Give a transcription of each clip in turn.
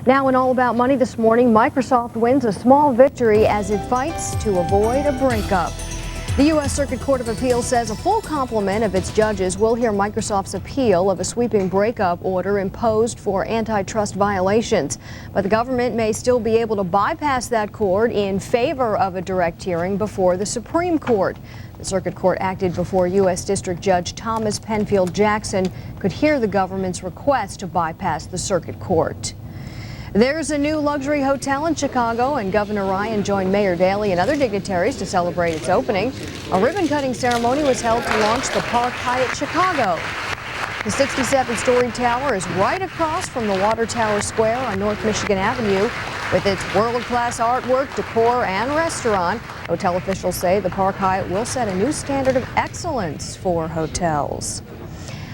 Now in All About Money this morning, Microsoft wins a small victory as it fights to avoid a breakup. The U.S. Circuit Court of Appeals says a full complement of its judges will hear Microsoft's appeal of a sweeping breakup order imposed for antitrust violations. But the government may still be able to bypass that court in favor of a direct hearing before the Supreme Court. The Circuit Court acted before U.S. District Judge Thomas Penfield Jackson could hear the government's request to bypass the Circuit Court. There's a new luxury hotel in Chicago, and Governor Ryan joined Mayor Daley and other dignitaries to celebrate its opening. A ribbon-cutting ceremony was held to launch the Park Hyatt Chicago. The 67-story tower is right across from the Water Tower Square on North Michigan Avenue. With its world-class artwork, decor, and restaurant, hotel officials say the Park Hyatt will set a new standard of excellence for hotels.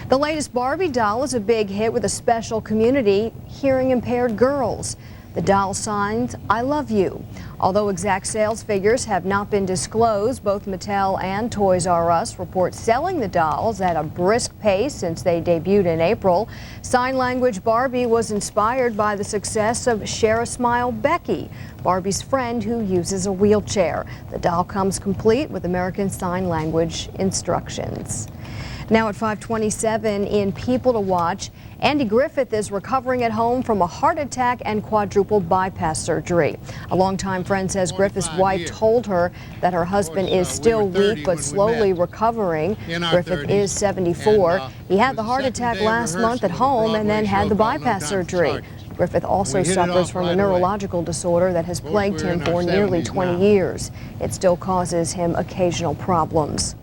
The latest Barbie doll is a big hit with a special community, hearing-impaired girls. The doll signs, "I love you." Although exact sales figures have not been disclosed, both Mattel and Toys R Us report selling the dolls at a brisk pace since they debuted in April. Sign Language Barbie was inspired by the success of Share a Smile Becky, Barbie's friend who uses a wheelchair. The doll comes complete with American Sign Language instructions. Now at 5:27 in People to Watch, Andy Griffith is recovering at home from a heart attack and quadruple bypass surgery. A longtime friend says Griffith's wife told her that her husband is still weak but slowly recovering. Griffith is 74. He had the heart attack last month at home and then had the bypass surgery. Griffith also suffers from a neurological disorder that has plagued him for nearly 20 years. It still causes him occasional problems.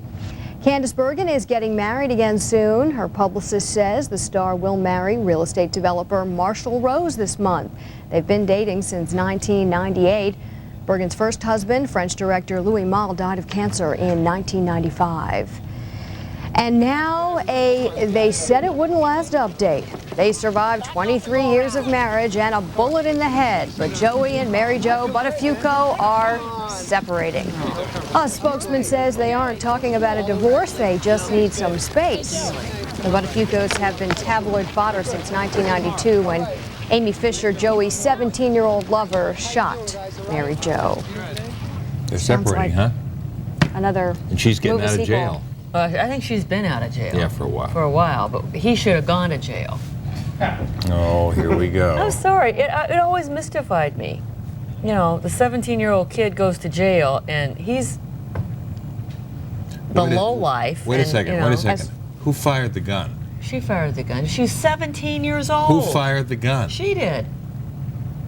Candace Bergen is getting married again soon. Her publicist says the star will marry real estate developer Marshall Rose this month. They've been dating since 1998. Bergen's first husband, French director Louis Malle, died of cancer in 1995. And now a "they said it wouldn't last" update. They survived 23 years of marriage and a bullet in the head, but Joey and Mary Jo Buttafuoco are separating. A spokesman says they aren't talking about a divorce, they just need some space. The Buttafuocos have been tabloid fodder since 1992 when Amy Fisher, Joey's 17-year-old lover, shot Mary Jo. They're separating, huh? Another And she's getting movie out of sequel. jail. I think she's been out of jail. Yeah, for a while. For a while, but he should have gone to jail. Oh, here we go. I'm sorry. It always mystified me. You know, the 17-year-old kid goes to jail, and he's the lowlife. Wait a second, you know, wait a second. Who fired the gun? She fired the gun. She's 17 years old. Who fired the gun? She did.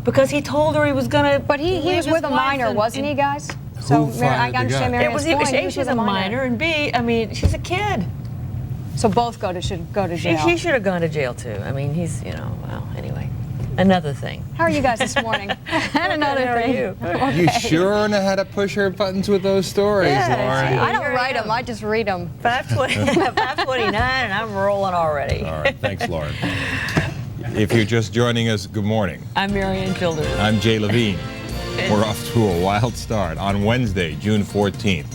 Because he told her he was going to. But he was with a minor, wasn't he, guys? So Who fired I the understand gun? Marian's point. A, she's a minor, and B, I mean, she's a kid. So both should go to jail. He should have gone to jail too. I mean, he's, you know, well, anyway. Another thing. How are you guys this morning? And another How are thing. you? Okay. You sure know how to push her buttons with those stories, Yeah, Lauren. I don't write them, I just read them. 5:29, and I'm rolling already. All right, thanks, Lauren. If you're just joining us, good morning. I'm Marianne Childers. I'm Jay Levine. We're off to a wild start on Wednesday, June 14th.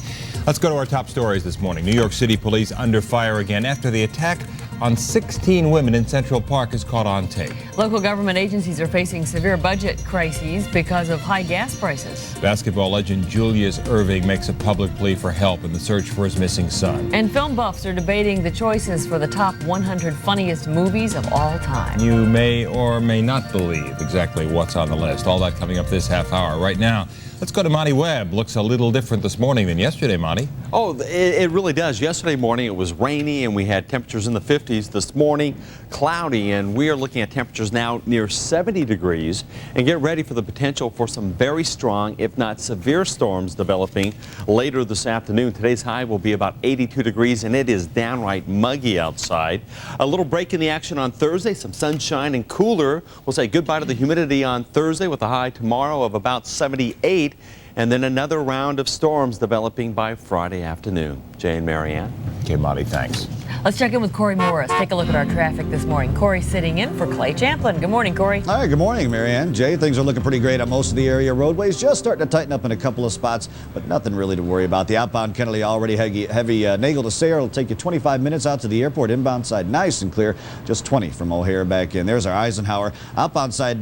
Let's go to our top stories this morning. New York City police under fire again after the attack on 16 women in Central Park is caught on tape. Local government agencies are facing severe budget crises because of high gas prices. Basketball legend Julius Erving makes a public plea for help in the search for his missing son. And film buffs are debating the choices for the top 100 funniest movies of all time. You may or may not believe exactly what's on the list. All that coming up this half hour. Right now, let's go to Monty Webb. Looks a little different this morning than yesterday, Monty. Oh, it really does. Yesterday morning it was rainy and we had temperatures in the 50s. This morning, cloudy, and we are looking at temperatures now near 70 degrees. And get ready for the potential for some very strong, if not severe storms developing later this afternoon. Today's high will be about 82 degrees, and it is downright muggy outside. A little break in the action on Thursday, some sunshine and cooler. We'll say goodbye to the humidity on Thursday with a high tomorrow of about 78. And then another round of storms developing by Friday afternoon. Jay and Marianne. Okay, Monty, thanks. Let's check in with Corey Morris. Take a look at our traffic this morning. Corey sitting in for Clay Champlin. Good morning, Corey. All right, good morning, Marianne. Jay, things are looking pretty great on most of the area. Roadways just starting to tighten up in a couple of spots, but nothing really to worry about. The outbound Kennedy already heavy Nagel to Sayre. It'll take you 25 minutes out to the airport. Inbound side nice and clear. Just 20 from O'Hare back in. There's our Eisenhower. Outbound side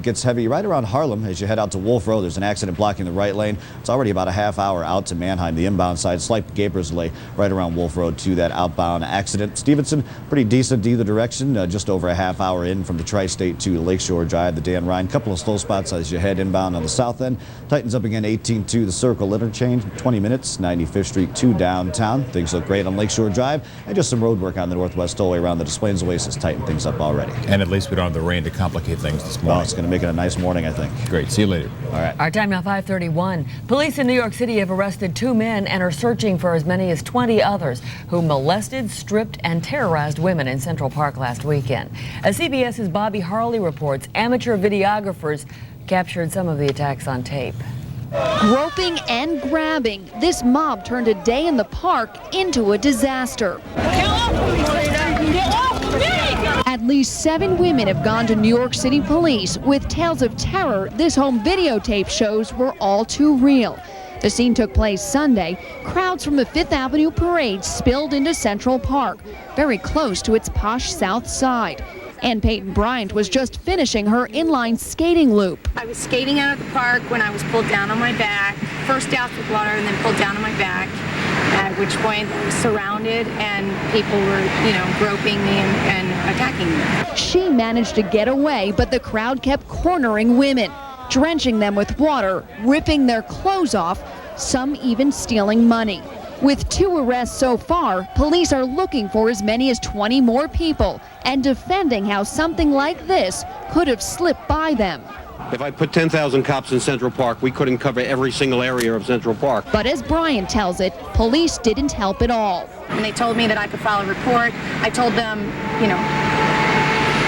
gets heavy right around Harlem as you head out to Wolf Road. There's an accident blocking the right lane. It's already about a half hour out to Mannheim. The inbound side, slight Gapers delay right around Wolf Road to that outbound accident. Stevenson, pretty decent either direction. Just over a half hour in from the Tri-State to Lakeshore Drive, the Dan Ryan. Couple of slow spots as you head inbound on the south end. Tightens up again 18 to the Circle interchange. 20 minutes, 95th Street to downtown. Things look great on Lakeshore Drive. And just some road work on the Northwest Tollway around the Des Plaines Oasis. Tighten things up already. And at least we don't have the rain to complicate things this morning. Oh, it's going to make it a nice morning, I think. Great. See you later. All right. Our time now 5:31. Police in New York City have arrested 2 men and are searching for as many as 20 others who molested, stripped, and terrorized women in Central Park last weekend. As CBS's Bobby Harley reports, amateur videographers captured some of the attacks on tape. Groping and grabbing, this mob turned a day in the park into a disaster. At least 7 women have gone to New York City police with tales of terror this home videotape shows were all too real. The scene took place Sunday. Crowds from the Fifth Avenue parade spilled into Central Park, very close to its posh south side. Ann Peyton Bryant was just finishing her inline skating loop. I was skating out of the park when I was pulled down on my back, first doused with water and then pulled down on my back, at which point I was surrounded and people were, groping me and attacking me. She managed to get away, but the crowd kept cornering women, drenching them with water, ripping their clothes off, some even stealing money. With 2 arrests so far, police are looking for as many as 20 more people and defending how something like this could have slipped by them. If I put 10,000 cops in Central Park, we couldn't cover every single area of Central Park. But as Bryant tells it, police didn't help at all. And they told me that I could file a report. I told them,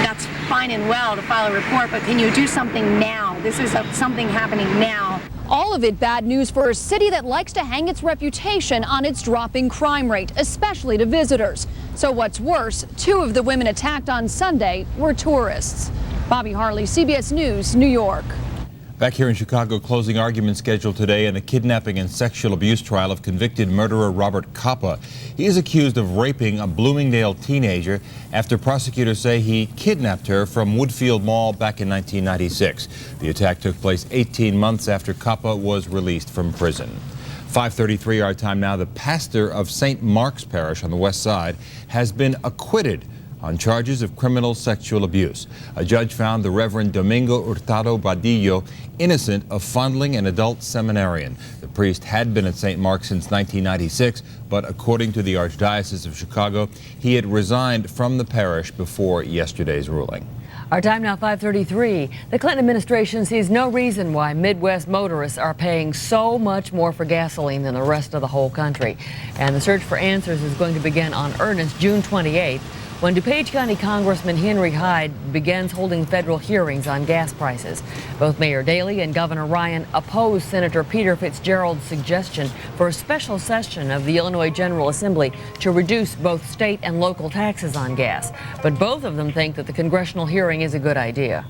that's fine and well to file a report, but can you do something now? This is something happening now. All of it bad news for a city that likes to hang its reputation on its dropping crime rate, especially to visitors. So what's worse, 2 of the women attacked on Sunday were tourists. Bobby Harley, CBS News, New York. Back here in Chicago, closing argument scheduled today in the kidnapping and sexual abuse trial of convicted murderer Robert Capa. He is accused of raping a Bloomingdale teenager after prosecutors say he kidnapped her from Woodfield Mall back in 1996. The attack took place 18 months after Capa was released from prison. 5:33 our time now. The pastor of St. Mark's Parish on the west side has been acquitted on charges of criminal sexual abuse. A judge found the Reverend Domingo Hurtado Badillo innocent of fondling an adult seminarian. The priest had been at St. Mark's since 1996, but according to the Archdiocese of Chicago, he had resigned from the parish before yesterday's ruling. Our time now 5:33. The Clinton administration sees no reason why Midwest motorists are paying so much more for gasoline than the rest of the whole country. And the search for answers is going to begin on earnest June 28th. When DuPage County Congressman Henry Hyde begins holding federal hearings on gas prices. Both Mayor Daley and Governor Ryan oppose Senator Peter Fitzgerald's suggestion for a special session of the Illinois General Assembly to reduce both state and local taxes on gas. But both of them think that the congressional hearing is a good idea.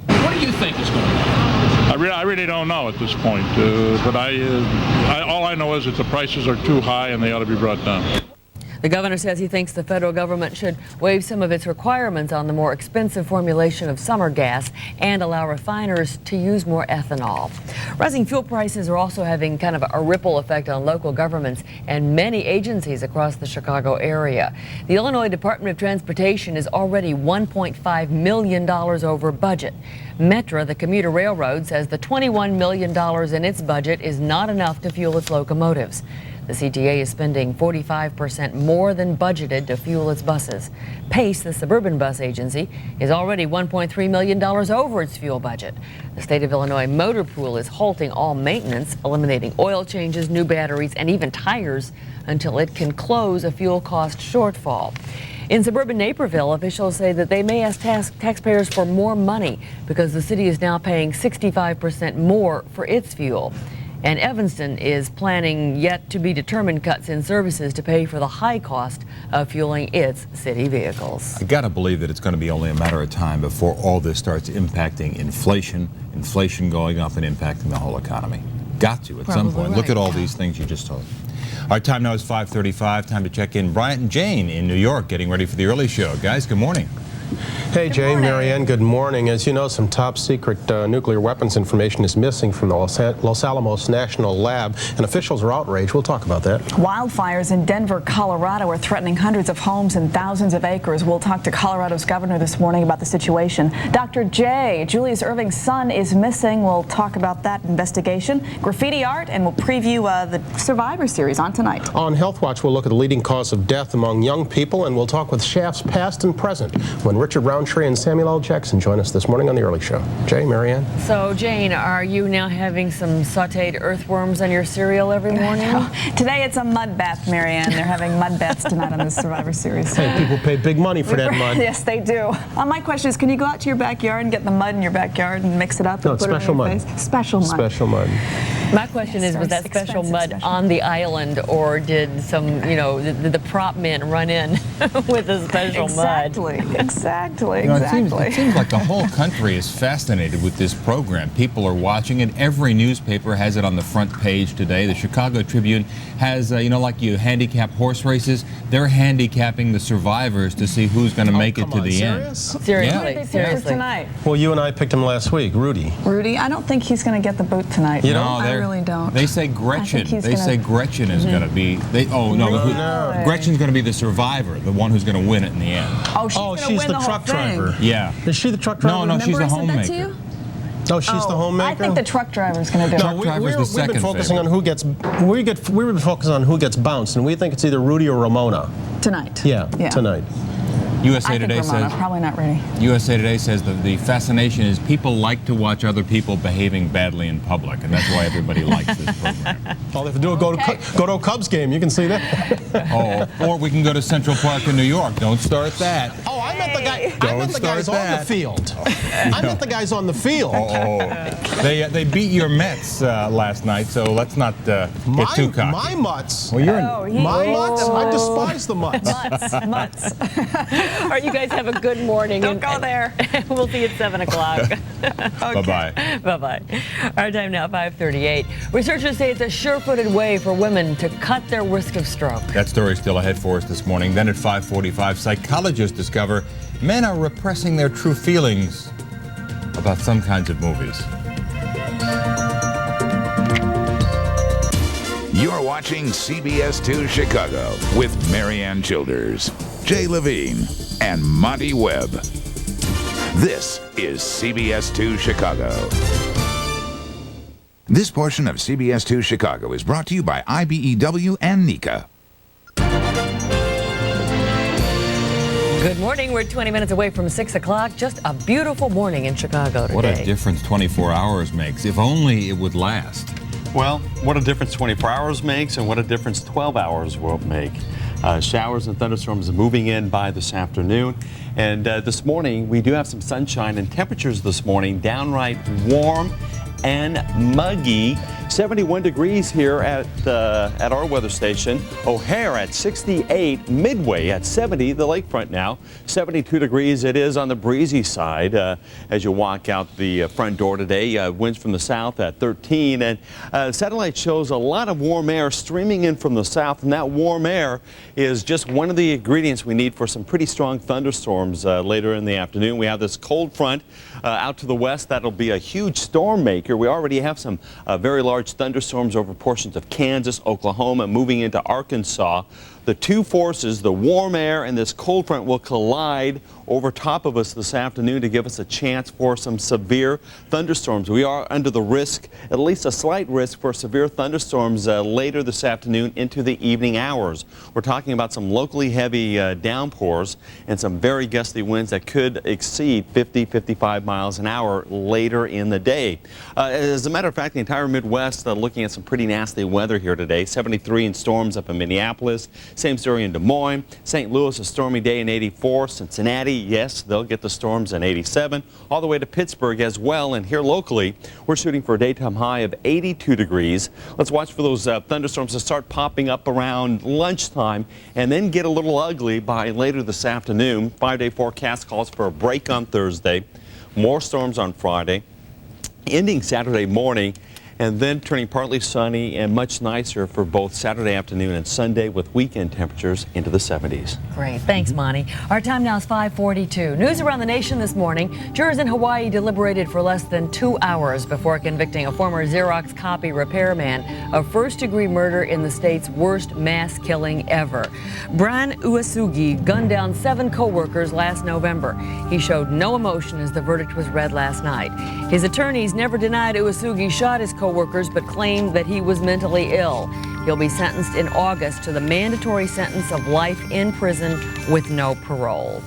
What do you think is going on? I really don't know at this point, but all I know is that the prices are too high and they ought to be brought down. The governor says he thinks the federal government should waive some of its requirements on the more expensive formulation of summer gas and allow refiners to use more ethanol. Rising fuel prices are also having kind of a ripple effect on local governments and many agencies across the Chicago area. The Illinois Department of Transportation is already $1.5 million over budget. Metra, the commuter railroad, says the $21 million in its budget is not enough to fuel its locomotives. The CTA is spending 45% more than budgeted to fuel its buses. Pace, the suburban bus agency, is already $1.3 million over its fuel budget. The state of Illinois motor pool is halting all maintenance, eliminating oil changes, new batteries, and even tires until it can close a fuel cost shortfall. In suburban Naperville, officials say that they may ask taxpayers for more money because the city is now paying 65% more for its fuel. And Evanston is planning yet to be determined cuts in services to pay for the high cost of fueling its city vehicles. I gotta believe that it's going to be only a matter of time before all this starts impacting inflation going up and impacting the whole economy. Got to at some point. Look at all these things you just told. Our time now is 5:35. Time to check in Bryant and Jane in New York, getting ready for the early show. Guys, good morning. Hey, Jay, Marianne, good morning. As you know, some top secret nuclear weapons information is missing from the Los Alamos National Lab, and officials are outraged. We'll talk about that. Wildfires in Denver, Colorado are threatening hundreds of homes and thousands of acres. We'll talk to Colorado's governor this morning about the situation. Dr. J, Julius Irving's son, is missing. We'll talk about that investigation, graffiti art, and we'll preview the Survivor Series on tonight. On Health Watch, we'll look at the leading cause of death among young people, and we'll talk with chefs past and present when Richard Roundtree and Samuel L. Jackson join us this morning on The Early Show. Jay, Marianne? So, Jane, are you now having some sautéed earthworms on your cereal every morning? Today it's a mud bath, Marianne. They're having mud baths tonight on the Survivor Series. Hey, people pay big money for that mud. Yes, they do. My question is, can you go out to your backyard and get the mud in your backyard and mix it up and No, put it special on your mud. face? Special mud. Special mud. My question is, was that special mud on the island, or did some, did the prop men run in with a special mud? Exactly. It seems like the whole country is fascinated with this program. People are watching it. Every newspaper has it on the front page today. The Chicago Tribune has, like you handicap horse races, they're handicapping the survivors to see who's going to make it to the end. Seriously. Tonight. Well, you and I picked him last week, Rudy. Rudy, I don't think he's going to get the boot tonight. You don't? I really don't. They say Gretchen. They say Gretchen is going to be. Gretchen's going to be the survivor, the one who's going to win it in the end. Oh, she's the truck driver. Yeah. Is she the truck driver? No, she's the homemaker. Oh, she's the homemaker? I think the truck driver's going to do it. We've been focusing on who gets. We've been focusing on who gets bounced, and we think it's either Rudy or Ramona. Tonight. Yeah. Tonight. USA Today Ramona, says probably not ready. USA Today says that the fascination is people like to watch other people behaving badly in public, and that's why everybody likes this program. All they have to do is go to a Cubs game. You can see that. Or we can go to Central Park in New York. Don't start that. Oh, I meant the guy. I meant the guys on the field. I meant the guys on the field. They beat your Mets last night, so let's not get too cocky. My Mutts. Well, my Mutts. I despise the Mutts. Mutts. All right, you guys have a good morning. Don't go there. We'll see you at 7 o'clock. Bye-bye. Bye-bye. Our time now, 5:38. Researchers say it's a sure-footed way for women to cut their risk of stroke. That story is still ahead for us this morning. Then at 5:45, psychologists discover men are repressing their true feelings about some kinds of movies. You're watching CBS 2 Chicago with Marianne Childers, Jay Levine, and Monty Webb. This is CBS 2 Chicago. This portion of CBS 2 Chicago is brought to you by IBEW and NECA. Good morning. We're 20 minutes away from 6 o'clock. Just a beautiful morning in Chicago today. What a difference 24 hours makes. If only it would last. Well, what a difference 24 hours makes and what a difference 12 hours will make. Showers and thunderstorms are moving in by this afternoon. And this morning, we do have some sunshine, and temperatures this morning downright warm and muggy. 71 degrees here at our weather station. O'Hare at 68, Midway at 70, the lakefront now. 72 degrees it is on the breezy side as you walk out the front door today. Winds from the south at 13, and satellite shows a lot of warm air streaming in from the south, and that warm air is just one of the ingredients we need for some pretty strong thunderstorms later in the afternoon. We have this cold front out to the west. That'll be a huge storm maker. We already have some very large thunderstorms over portions of Kansas, Oklahoma, moving into Arkansas. The two forces, the warm air and this cold front, will collide over top of us this afternoon to give us a chance for some severe thunderstorms. We are under the risk, at least a slight risk, for severe thunderstorms later this afternoon into the evening hours. We're talking about some locally heavy downpours and some very gusty winds that could exceed 50, 55 miles an hour later in the day. As a matter of fact, the entire Midwest looking at some pretty nasty weather here today. 73 in storms up in Minneapolis. Same story in Des Moines. St. Louis, a stormy day in 84. Cincinnati, yes, they'll get the storms in 87. All the way to Pittsburgh as well. And here locally, we're shooting for a daytime high of 82 degrees. Let's watch for those thunderstorms to start popping up around lunchtime and then get a little ugly by later this afternoon. 5-day forecast calls for a break on Thursday. More storms on Friday. Ending Saturday morning and then turning partly sunny and much nicer for both Saturday afternoon and Sunday with weekend temperatures into the 70s. Great. Thanks, Monty. Our time now is 5:42. News around the nation this morning. Jurors in Hawaii deliberated for less than 2 hours before convicting a former Xerox copy repairman of first-degree murder in the state's worst mass killing ever. Brian Uesugi gunned down 7 co-workers last November. He showed no emotion as the verdict was read last night. His attorneys never denied Uesugi shot his co-workers, but claimed that he was mentally ill. He'll be sentenced in August to the mandatory sentence of life in prison with no parole.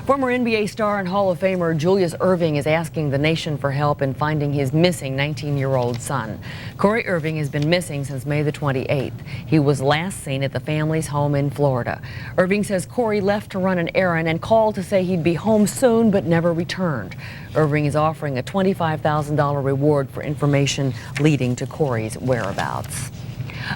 Former NBA star and Hall of Famer Julius Erving is asking the nation for help in finding his missing 19-year-old son. Corey Irving has been missing since May the 28th. He was last seen at the family's home in Florida. Irving says Corey left to run an errand and called to say he'd be home soon but never returned. Irving is offering a $25,000 reward for information leading to Corey's whereabouts.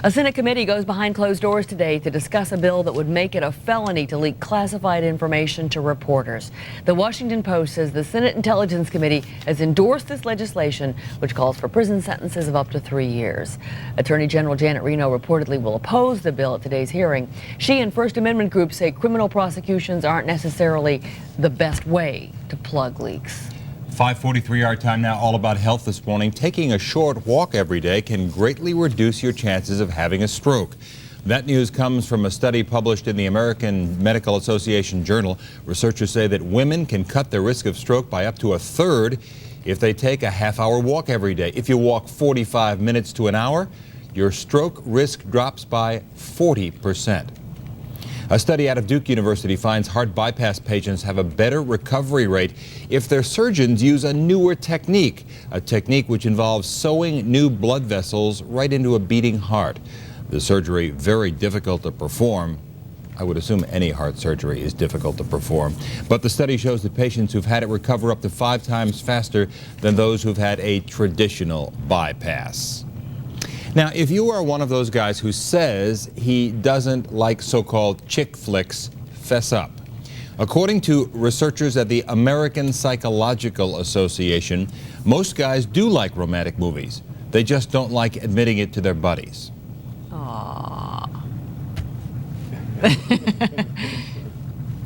A Senate committee goes behind closed doors today to discuss a bill that would make it a felony to leak classified information to reporters. The Washington Post says the Senate Intelligence Committee has endorsed this legislation, which calls for prison sentences of up to 3 years. Attorney General Janet Reno reportedly will oppose the bill at today's hearing. She and First Amendment groups say criminal prosecutions aren't necessarily the best way to plug leaks. 5:43 our time now, all about health this morning. Taking a short walk every day can greatly reduce your chances of having a stroke. That news comes from a study published in the American Medical Association Journal. Researchers say that women can cut their risk of stroke by up to 1/3 if they take a half-hour walk every day. If you walk 45 minutes to an hour, your stroke risk drops by 40%. A study out of Duke University finds heart bypass patients have a better recovery rate if their surgeons use a newer technique, a technique which involves sewing new blood vessels right into a beating heart. The surgery very difficult to perform. I would assume any heart surgery is difficult to perform. But the study shows that patients who've had it recover up to 5 times faster than those who've had a traditional bypass. Now, if you are one of those guys who says he doesn't like so-called chick flicks, fess up. According to researchers at the American Psychological Association, most guys do like romantic movies. They just don't like admitting it to their buddies. Aww.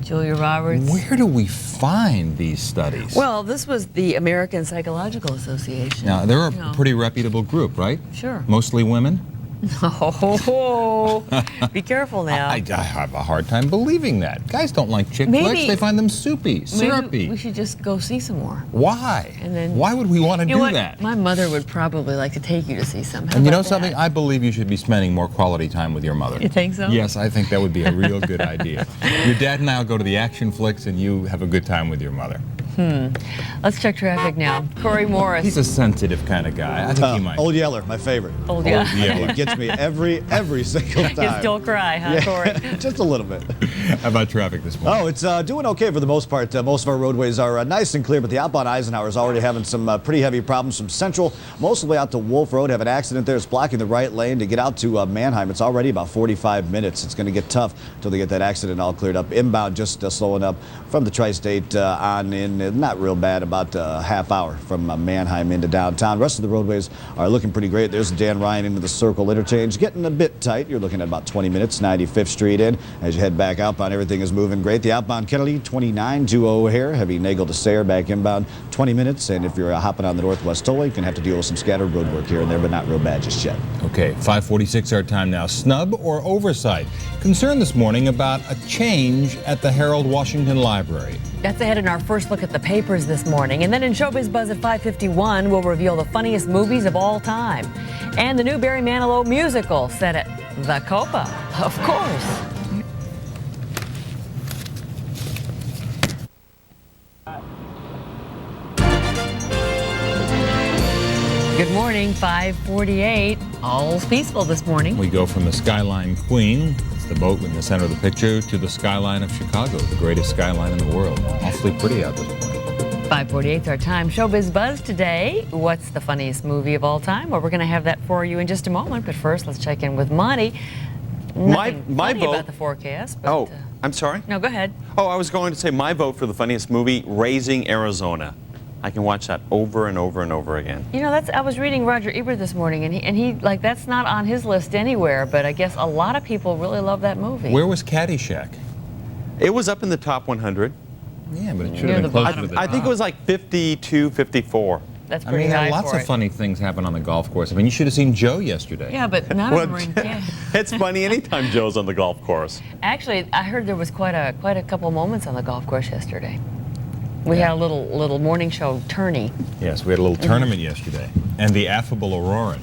Julia Roberts. Where do we find these studies? Well, this was the American Psychological Association. Now, they're a pretty reputable group, right? Sure. Mostly women? Oh, be careful now. I have a hard time believing that. Guys don't like chick flicks. They find them soupy, syrupy. Maybe we should just go see some more. Why? And then, why would we want to do that? My mother would probably like to take you to see some. And you know something? I believe you should be spending more quality time with your mother. You think so? Yes, I think that would be a real good idea. Your dad and I will go to the action flicks and you have a good time with your mother. Let's check traffic now. Corey Morris. He's a sensitive kind of guy. I think he might. Old Yeller, my favorite. Old Yeller. It gets me every single time. You still cry, huh, Corey? Just a little bit. How about traffic this morning? Oh, it's doing okay for the most part. Most of our roadways are nice and clear, but the outbound Eisenhower is already having some pretty heavy problems from Central, most of the way out to Wolf Road. Have an accident there. It's blocking the right lane to get out to Manheim. It's already about 45 minutes. It's going to get tough until they get that accident all cleared up. Inbound just slowing up from the Tri-State on in. Not real bad, about a half hour from Manheim into downtown. Rest of the roadways are looking pretty great. There's Dan Ryan into the Circle interchange. Getting a bit tight. You're looking at about 20 minutes. 95th Street in. As you head back outbound, everything is moving great. The outbound Kennedy, 29 to O'Hare. Heavy Nagel to Sayre back inbound, 20 minutes. And if you're hopping on the Northwest Tollway, you can have to deal with some scattered road work here and there, but not real bad just yet. Okay, 5:46 our time now. Snub or oversight? Concern this morning about a change at the Harold Washington Library. That's ahead in our first look at the papers this morning. And then in Showbiz Buzz at 5:51, we'll reveal the funniest movies of all time. And the new Barry Manilow musical set at the Copa, of course. Good morning, 5:48. All's peaceful this morning. We go from the Skyline Queen, it's the boat in the center of the picture, to the skyline of Chicago, the greatest skyline in the world. Awfully pretty out this morning. 5:48 is our time. Showbiz Buzz today. What's the funniest movie of all time? Well, we're going to have that for you in just a moment. But first, let's check in with Monty. Nothing My funny vote about the forecast. But, I'm sorry? No, go ahead. Oh, I was going to say my vote for the funniest movie, Raising Arizona. I can watch that over and over and over again. You know, I was reading Roger Ebert this morning, and he like that's not on his list anywhere. But I guess a lot of people really love that movie. Where was Caddyshack? It was up in the top 100. Yeah, but it should have been closer to the top. I think it was like 52, 54. That's pretty high lots for of it. funny things happen on the golf course. I mean, you should have seen Joe yesterday. Yeah, but none of them were in Canada. It's funny anytime Joe's on the golf course. Actually, I heard there was quite a couple moments on the golf course yesterday. We had a little morning show tourney. Yes, we had a little tournament yesterday, and the affable Auroran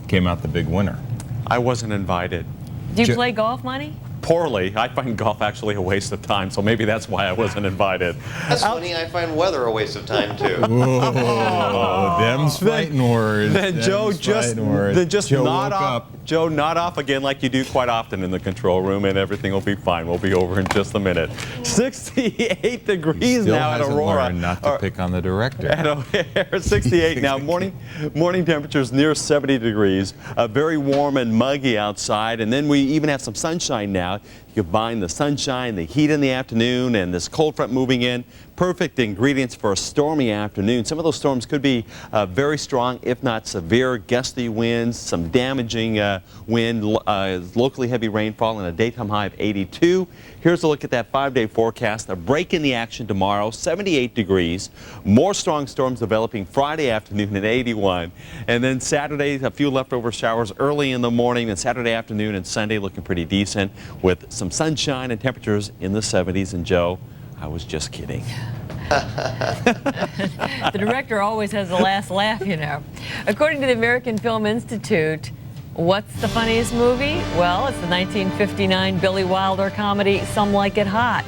came out the big winner. I wasn't invited. Do you play golf, Monty? Poorly. I find golf actually a waste of time, so maybe that's why I wasn't invited. That's funny. I find weather a waste of time too. Oh, them's fighting words. Then Joe just Joe nod woke off. up. Joe, nod off again like you do quite often in the control room, and everything will be fine. We'll be over in just a minute. 68 degrees Still now at hasn't Aurora. learned not to pick on the director. At O'Hare, 68 now. Morning temperatures near 70 degrees. Very warm and muggy outside, and then we even have some sunshine now. You combine the sunshine, the heat in the afternoon, and this cold front moving in. Perfect ingredients for a stormy afternoon. Some of those storms could be very strong, if not severe, gusty winds, some damaging wind, locally heavy rainfall, and a daytime high of 82. Here's a look at that 5-day forecast. A break in the action tomorrow, 78 degrees. More strong storms developing Friday afternoon at 81. And then Saturday, a few leftover showers early in the morning, and Saturday afternoon and Sunday looking pretty decent with some sunshine and temperatures in the 70s. And Joe, I was just kidding. The director always has the last laugh, you know. According to the American Film Institute, what's the funniest movie? Well, it's the 1959 Billy Wilder comedy, Some Like It Hot.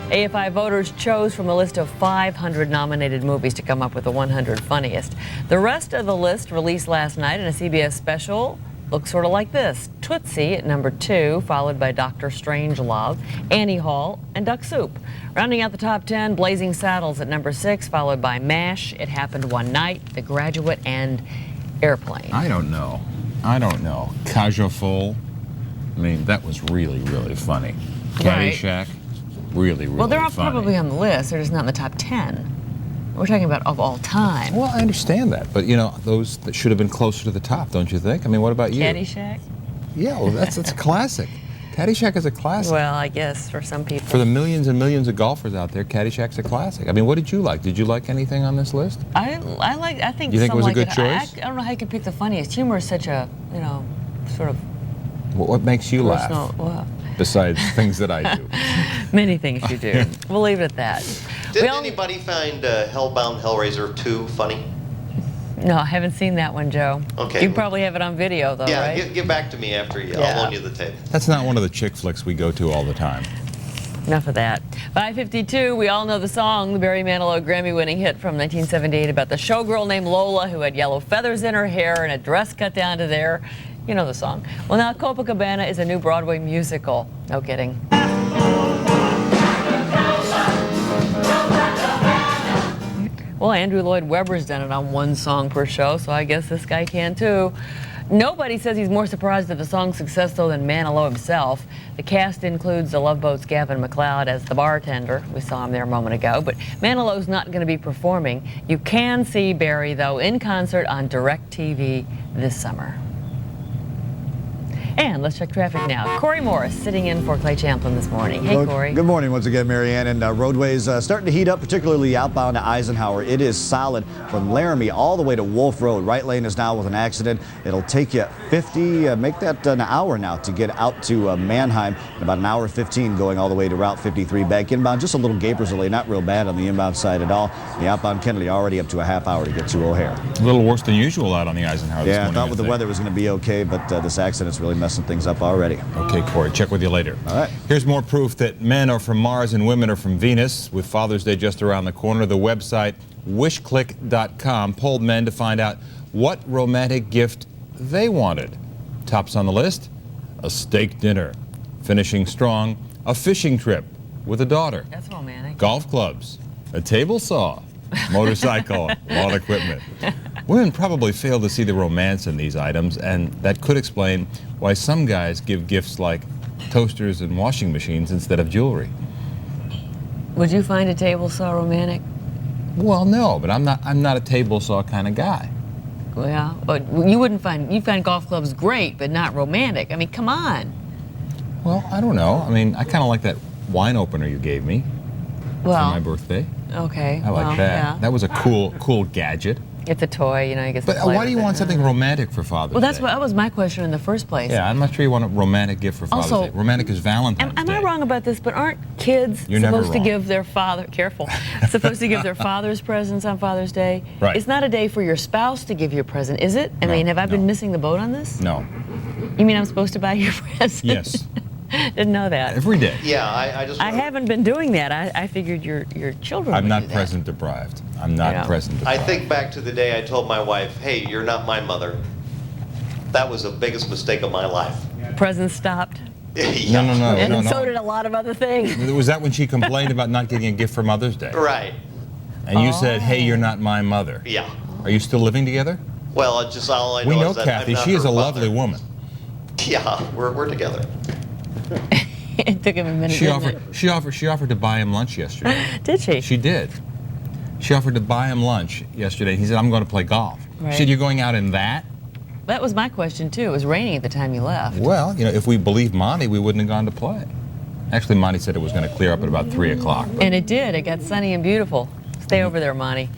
AFI voters chose from a list of 500 nominated movies to come up with the 100 funniest. The rest of the list, released last night in a CBS special, looks sort of like this. Tootsie at number 2, followed by Dr. Strangelove, Annie Hall, and Duck Soup. Rounding out the top 10, Blazing Saddles at number 6, followed by MASH, It Happened One Night, The Graduate, and Airplane. I don't know. Cajafol. I mean, that was really, really funny. Right. Caddyshack, really, really Well, they're all funny. probably on the list. They're just not in the top 10. We're talking about of all time. Well, I understand that, but you know, those that should have been closer to the top, don't you think? I mean, what about you? Caddyshack? Yeah, well, that's a classic. Caddyshack is a classic. Well, I guess for some people. For the millions and millions of golfers out there, Caddyshack's a classic. I mean, what did you like? Did you like anything on this list? I think. You think it was a good I choice? don't know how you could pick the funniest. Humor is such a, sort of What makes you personal. laugh? Well, Besides things that I do. many things you do. We'll leave it at that. Did anybody find Hellbound Hellraiser 2 funny? No, I haven't seen that one, Joe. Okay. You probably have it on video, though, Yeah, right? get back to me after I'll loan you the tape. That's not one of the chick flicks we go to all the time. Enough of that. 5:52, we all know the song, the Barry Manilow Grammy-winning hit from 1978 about the showgirl named Lola who had yellow feathers in her hair and a dress cut down to there. You know the song. Well, now Copacabana is a new Broadway musical. No kidding. Well, Andrew Lloyd Webber's done it on one song per show, so I guess this guy can too. Nobody says he's more surprised at the song's success, though, than Manilow himself. The cast includes the Love Boat's Gavin MacLeod as the bartender. We saw him there a moment ago, but Manilow's not going to be performing. You can see Barry, though, in concert on DirecTV this summer. And let's check traffic now. Corey Morris sitting in for Clay Champlin this morning. Hey, Corey. Good morning once again, Marianne. And roadways starting to heat up, particularly outbound to Eisenhower. It is solid from Laramie all the way to Wolf Road. Right lane is now with an accident. It'll take you 50, make that an hour now to get out to Manheim. And about an hour 15 going all the way to Route 53 back inbound. Just a little gapers delay, not real bad on the inbound side at all. The outbound Kennedy already up to a half hour to get to O'Hare. A little worse than usual out on the Eisenhower this morning. I thought with the weather it was going to be okay, but this accident's really messing things up already. Okay, Corey, check with you later. All right. Here's more proof that men are from Mars and women are from Venus. With Father's Day just around the corner, the website wishclick.com polled men to find out what romantic gift they wanted. Tops on the list, a steak dinner. Finishing strong, a fishing trip with a daughter. That's romantic. Golf clubs, a table saw, motorcycle, lawn equipment. Women probably fail to see the romance in these items, and that could explain why some guys give gifts like toasters and washing machines instead of jewelry. Would you find a table saw romantic? Well, no, but I'm not a table saw kind of guy. Well, but you'd find golf clubs great, but not romantic. I mean, come on. Well, I don't know. I mean, I kind of like that wine opener you gave me for my birthday. Okay. I like that. Yeah. That was a cool gadget. It's a toy, you know, you get to But play why do with you it. want something romantic for Father's Day? Well, that was my question in the first place. Yeah, I'm not sure you want a romantic gift for Father's Also, Day. Romantic is Valentine's Am Day. I wrong about this? But aren't kids You're never supposed to wrong. give their father, careful, supposed to give their fathers presents on Father's Day? Right. It's not a day for your spouse to give you a present, is it? I mean, have I been missing the boat on this? No. You mean I'm supposed to buy you a present? Yes. Didn't know that. Every day. Yeah, I just. I haven't been doing that. I figured your children I'm would not do that. present deprived. I'm not present I deprived. think back to the day I told my wife, "Hey, you're not my mother." That was the biggest mistake of my life. Presents stopped. No. And so did a lot of other things. Was that when she complained about not getting a gift for Mother's Day? Right. And you said, "Hey, you're not my mother." Yeah. Are you still living together? Well, it's just all I know We know is that Kathy. I'm not She is her a mother. lovely woman. Yeah, we're together. It took him a minute. She didn't offered to buy him lunch yesterday. it? Did she? She did. She offered to buy him lunch yesterday. He said, "I'm going to play golf." Right. She said, "You're going out in that?" That was my question too. It was raining at the time you left. Well, you know, if we believed Monty, we wouldn't have gone to play. Actually, Monty said it was going to clear up at about 3 o'clock. And it did. It got sunny and beautiful. Stay over there, Monty.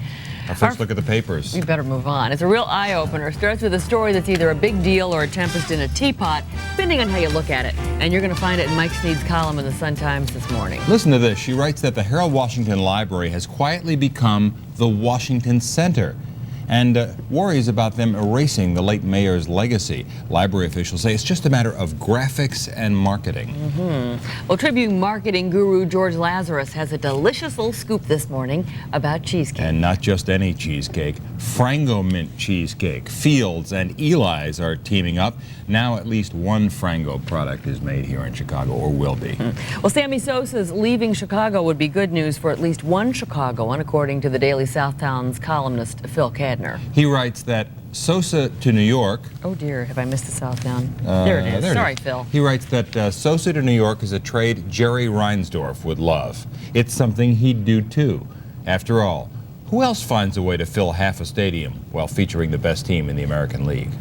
Now, first look at the papers. We better move on. It's a real eye-opener. Starts with a story that's either a big deal or a tempest in a teapot, depending on how you look at it. And you're going to find it in Mike Sneed's column in the Sun-Times this morning. Listen to this. She writes that the Harold Washington Library has quietly become the Washington Center, and worries about them erasing the late mayor's legacy. Library officials say it's just a matter of graphics and marketing. Well, Tribune marketing guru George Lazarus has a delicious little scoop this morning about cheesecake. And not just any cheesecake. Frango mint cheesecake. Fields and Eli's are teaming up. Now at least one Frango product is made here in Chicago, or will be. Well, Sammy Sosa's leaving Chicago would be good news for at least one Chicagoan, according to the Daily Southtown's columnist Phil Cadner. He writes that Sosa to New York. Oh dear, have I missed the Southtown? There it is. Sorry, Phil. He writes that Sosa to New York is a trade Jerry Reinsdorf would love. It's something he'd do too. After all, who else finds a way to fill half a stadium while featuring the best team in the American League?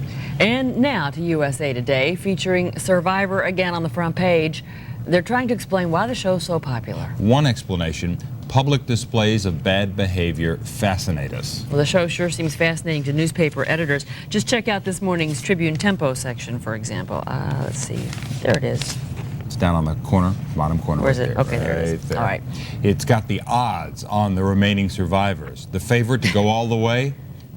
And now to USA Today, featuring Survivor again on the front page. They're trying to explain why the show's so popular. One explanation: public displays of bad behavior fascinate us. Well, the show sure seems fascinating to newspaper editors. Just check out this morning's Tribune Tempo section, for example. Let's see. There it is. It's down on the corner, bottom corner. Where's right it? there, Okay, there it is. right there. All right. It's got the odds on the remaining survivors. The favorite to go all the way,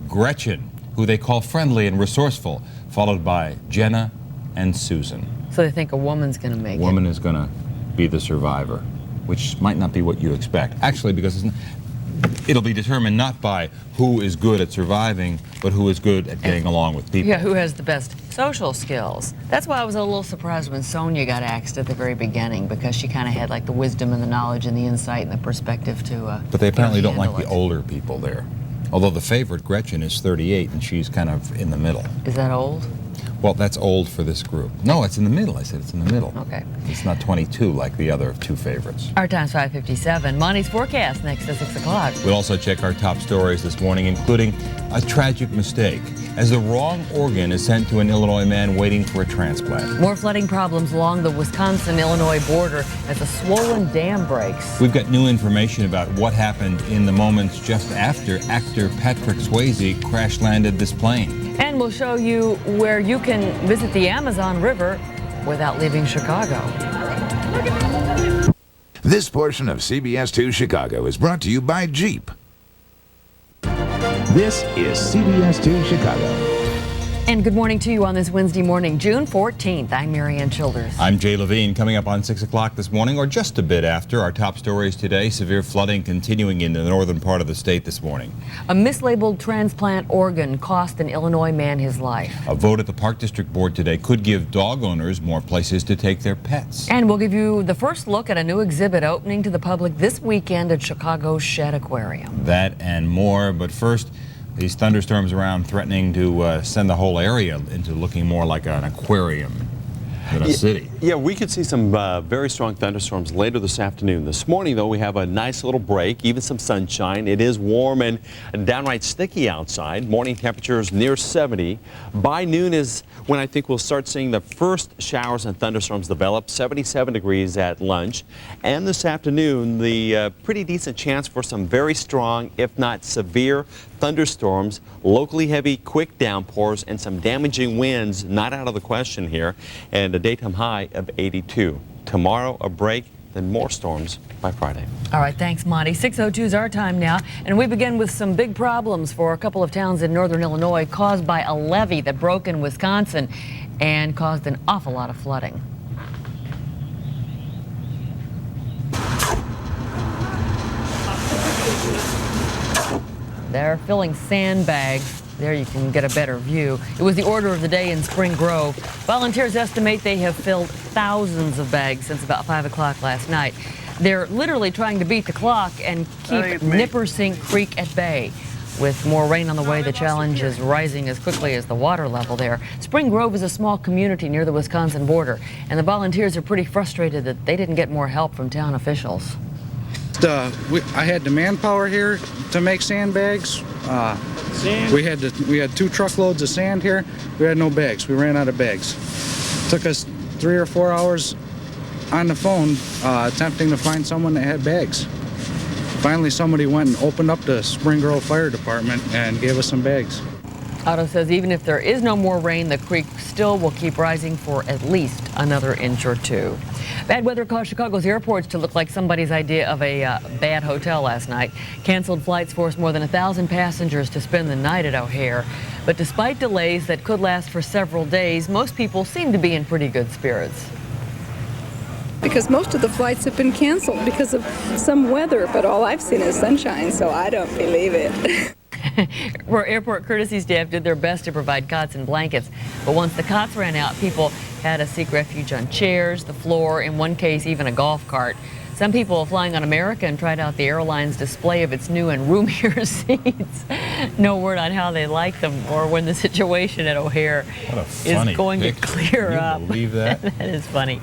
Gretchen, who they call friendly and resourceful, followed by Jenna and Susan. So they think a woman's going to make it. Woman is going to be the survivor, which might not be what you expect. Actually, because it'll be determined not by who is good at surviving, but who is good at getting along with people. Yeah, who has the best social skills. That's why I was a little surprised when Sonia got axed at the very beginning, because she kind of had like the wisdom and the knowledge and the insight and the perspective to But they apparently don't like handle the older people there. Although the favorite, Gretchen, is 38, and she's kind of in the middle. Is that old? Well, that's old for this group. No, it's in the middle. I said it's in the middle. Okay. It's not 22 like the other two favorites. Our time's 5:57. Monty's forecast next at 6 o'clock. We'll also check our top stories this morning, including a tragic mistake as the wrong organ is sent to an Illinois man waiting for a transplant. More flooding problems along the Wisconsin-Illinois border as a swollen dam breaks. We've got new information about what happened in the moments just after actor Patrick Swayze crash-landed this plane. And we'll show you where you can visit the Amazon River without leaving Chicago. This portion of CBS 2 Chicago is brought to you by Jeep. This is CBS 2 Chicago. And good morning to you on this Wednesday morning, June 14th. I'm Marianne Childers. I'm Jay Levine. Coming up on 6 o'clock this morning, or just a bit after, our top stories today. Severe flooding continuing in the northern part of the state this morning. A mislabeled transplant organ cost an Illinois man his life. A vote at the Park District Board today could give dog owners more places to take their pets. And we'll give you the first look at a new exhibit opening to the public this weekend at Chicago's Shed Aquarium. That and more, but first, these thunderstorms around threatening to send the whole area into looking more like an aquarium than a city. Yeah, we could see some very strong thunderstorms later this afternoon. This morning, though, we have a nice little break, even some sunshine. It is warm and downright sticky outside. Morning temperatures near 70. By noon is when I think we'll start seeing the first showers and thunderstorms develop. 77 degrees at lunch. And this afternoon, the pretty decent chance for some very strong, if not severe, thunderstorms, locally heavy, quick downpours, and some damaging winds not out of the question here. And a daytime high of 82. Tomorrow, a break, then more storms by Friday. All right, thanks, Monty. 6:02 is our time now, and we begin with some big problems for a couple of towns in northern Illinois caused by a levee that broke in Wisconsin and caused an awful lot of flooding. They're filling sandbags. There you can get a better view. It was the order of the day in Spring Grove. Volunteers estimate they have filled thousands of bags since about 5 o'clock last night. They're literally trying to beat the clock and keep Nippersink Creek at bay. With more rain on the way, the challenge is rising as quickly as the water level there. Spring Grove is a small community near the Wisconsin border, and the volunteers are pretty frustrated that they didn't get more help from town officials. I had the manpower here to make sandbags. We had 2 truckloads of sand here. We had no bags. We ran out of bags. Took us 3 or 4 hours on the phone attempting to find someone that had bags. Finally, somebody went and opened up the Spring Grove Fire Department and gave us some bags. Otto says even if there is no more rain, the creek still will keep rising for at least another inch or 2. Bad weather caused Chicago's airports to look like somebody's idea of a bad hotel last night. Canceled flights forced more than 1,000 passengers to spend the night at O'Hare. But despite delays that could last for several days, most people seem to be in pretty good spirits. Because most of the flights have been canceled because of some weather, but all I've seen is sunshine, so I don't believe it. Where airport courtesy staff did their best to provide cots and blankets. But once the cots ran out, people had to seek refuge on chairs, the floor, in one case even a golf cart. Some people flying on American tried out the airline's display of its new and roomier seats. No word on how they like them or when the situation at O'Hare is going to clear up. Can you believe that? That is funny.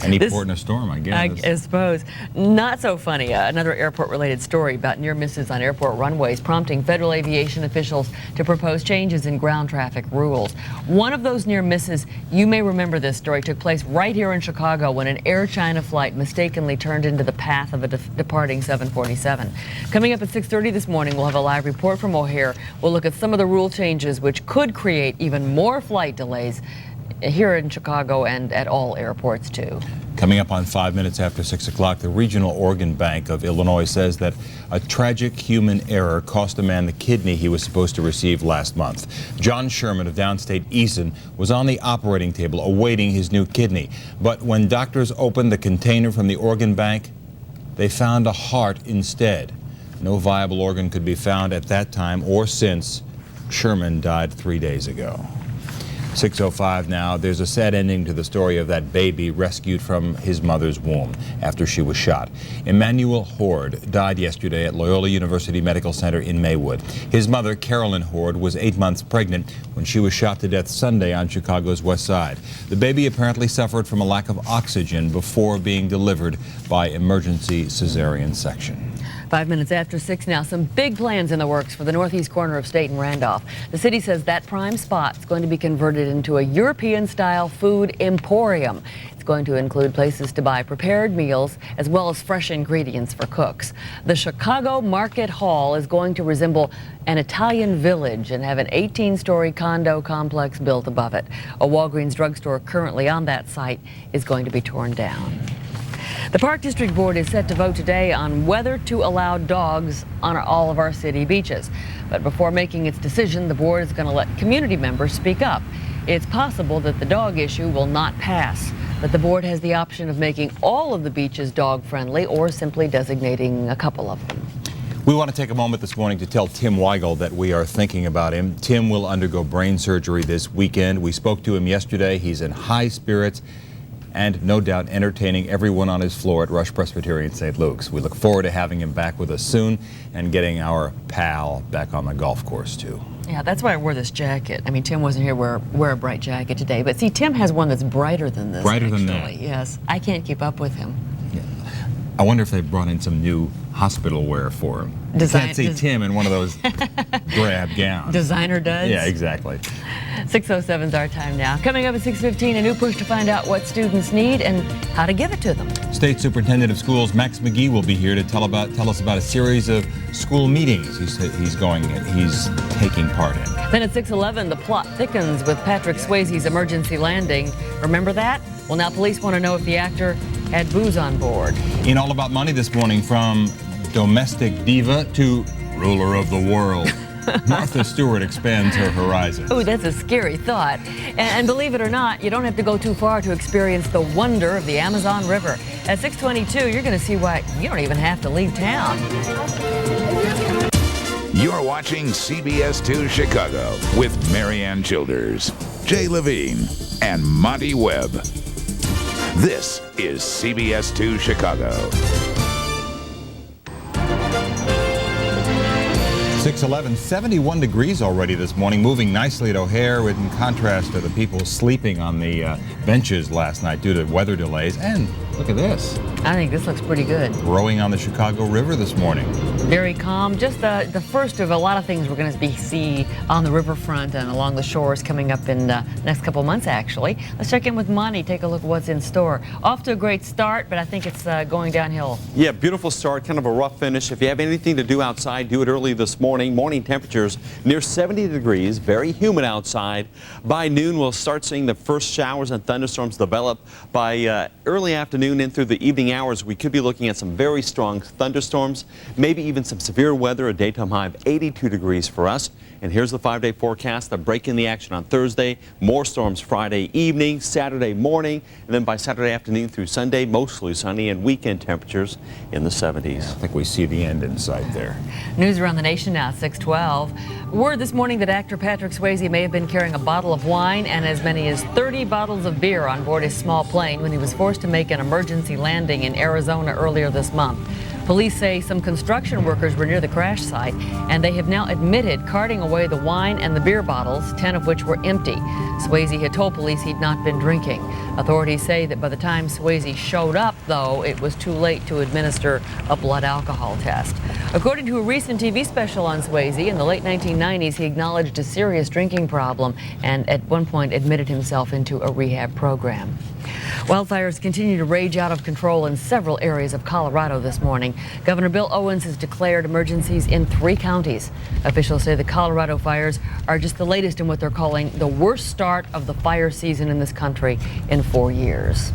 Any port in a storm, I guess. I suppose. Not so funny. Another airport-related story about near misses on airport runways prompting federal aviation officials to propose changes in ground traffic rules. One of those near misses, you may remember this story, took place right here in Chicago when an Air China flight mistakenly turned into the path of a departing 747. Coming up at 6:30 this morning, we'll have a live report from O'Hare. We'll look at some of the rule changes which could create even more flight delays here in Chicago and at all airports, too. Coming up on 5 minutes after 6 o'clock, the Regional Organ Bank of Illinois says that a tragic human error cost a man the kidney he was supposed to receive last month. John Sherman of downstate Easton was on the operating table awaiting his new kidney. But when doctors opened the container from the organ bank, they found a heart instead. No viable organ could be found at that time or since. Sherman died 3 days ago. 6:05 now. There's a sad ending to the story of that baby rescued from his mother's womb after she was shot. Emmanuel Horde died yesterday at Loyola University Medical Center in Maywood. His mother, Carolyn Horde, was 8 months pregnant when she was shot to death Sunday on Chicago's west side. The baby apparently suffered from a lack of oxygen before being delivered by emergency cesarean section. 5 minutes after 6 now, some big plans in the works for the northeast corner of State and Randolph. The city says that prime spot is going to be converted into a European-style food emporium. It's going to include places to buy prepared meals as well as fresh ingredients for cooks. The Chicago Market Hall is going to resemble an Italian village and have an 18-story condo complex built above it. A Walgreens drugstore currently on that site is going to be torn down. The Park District Board is set to vote today on whether to allow dogs on all of our city beaches. But before making its decision, the board is going to let community members speak up. It's possible that the dog issue will not pass, but the board has the option of making all of the beaches dog-friendly or simply designating a couple of them. We want to take a moment this morning to tell Tim Weigel that we are thinking about him. Tim will undergo brain surgery this weekend. We spoke to him yesterday. He's in high spirits and no doubt entertaining everyone on his floor at Rush Presbyterian St. Luke's. We look forward to having him back with us soon and getting our pal back on the golf course too. Yeah, that's why I wore this jacket. I mean, Tim wasn't here to wear a bright jacket today, but see, Tim has one that's brighter than this. Brighter actually. than that. Yes, I can't keep up with him. Yeah. I wonder if they brought in some new hospital wear for him. You can't see Tim in one of those drab gowns. Designer duds? Yeah, exactly. 6:07 is our time now. Coming up at 6:15, a new push to find out what students need and how to give it to them. State Superintendent of Schools Max McGee will be here to tell us about a series of school meetings he's taking part in. Then at 6:11, the plot thickens with Patrick Swayze's emergency landing. Remember that? Well, now police want to know if the actor had booze on board. In All About Money this morning, from domestic diva to ruler of the world, Martha Stewart expands her horizons. Oh, that's a scary thought. And believe it or not, you don't have to go too far to experience the wonder of the Amazon River. At 6:22, you're going to see why you don't even have to leave town. You're watching CBS 2 Chicago with Marianne Childers, Jay Levine, and Monty Webb. This is CBS 2 Chicago. 6:11, 71 degrees already this morning, moving nicely at O'Hare in contrast to the people sleeping on the benches last night due to weather delays. And look at this. I think this looks pretty good. Rowing on the Chicago River this morning. Very calm. Just the first of a lot of things we're going to see on the riverfront and along the shores coming up in the next couple months, actually. Let's check in with Monty, take a look at what's in store. Off to a great start, but I think it's going downhill. Yeah, beautiful start, kind of a rough finish. If you have anything to do outside, do it early this morning. Morning temperatures near 70 degrees, very humid outside. By noon, we'll start seeing the first showers and thunderstorms develop. By early afternoon and through the evening hours, we could be looking at some very strong thunderstorms, maybe even some severe weather, a daytime high of 82 degrees for us. And here's the 5-day forecast. The break in the action on Thursday, more storms Friday evening, Saturday morning, and then by Saturday afternoon through Sunday, mostly sunny and weekend temperatures in the 70s. I think we see the end in sight there. News around the nation now, 6:12. Word this morning that actor Patrick Swayze may have been carrying a bottle of wine and as many as 30 bottles of beer on board his small plane when he was forced to make an emergency landing in Arizona earlier this month. Police say some construction workers were near the crash site, and they have now admitted carting away the wine and the beer bottles, 10 of which were empty. Swayze had told police he'd not been drinking. Authorities say that by the time Swayze showed up, though, it was too late to administer a blood alcohol test. According to a recent TV special on Swayze, in the late 1990s, he acknowledged a serious drinking problem and at one point admitted himself into a rehab program. Wildfires continue to rage out of control in several areas of Colorado this morning. Governor Bill Owens has declared emergencies in 3 counties. Officials say the Colorado fires are just the latest in what they're calling the worst start of the fire season in this country in 4 years.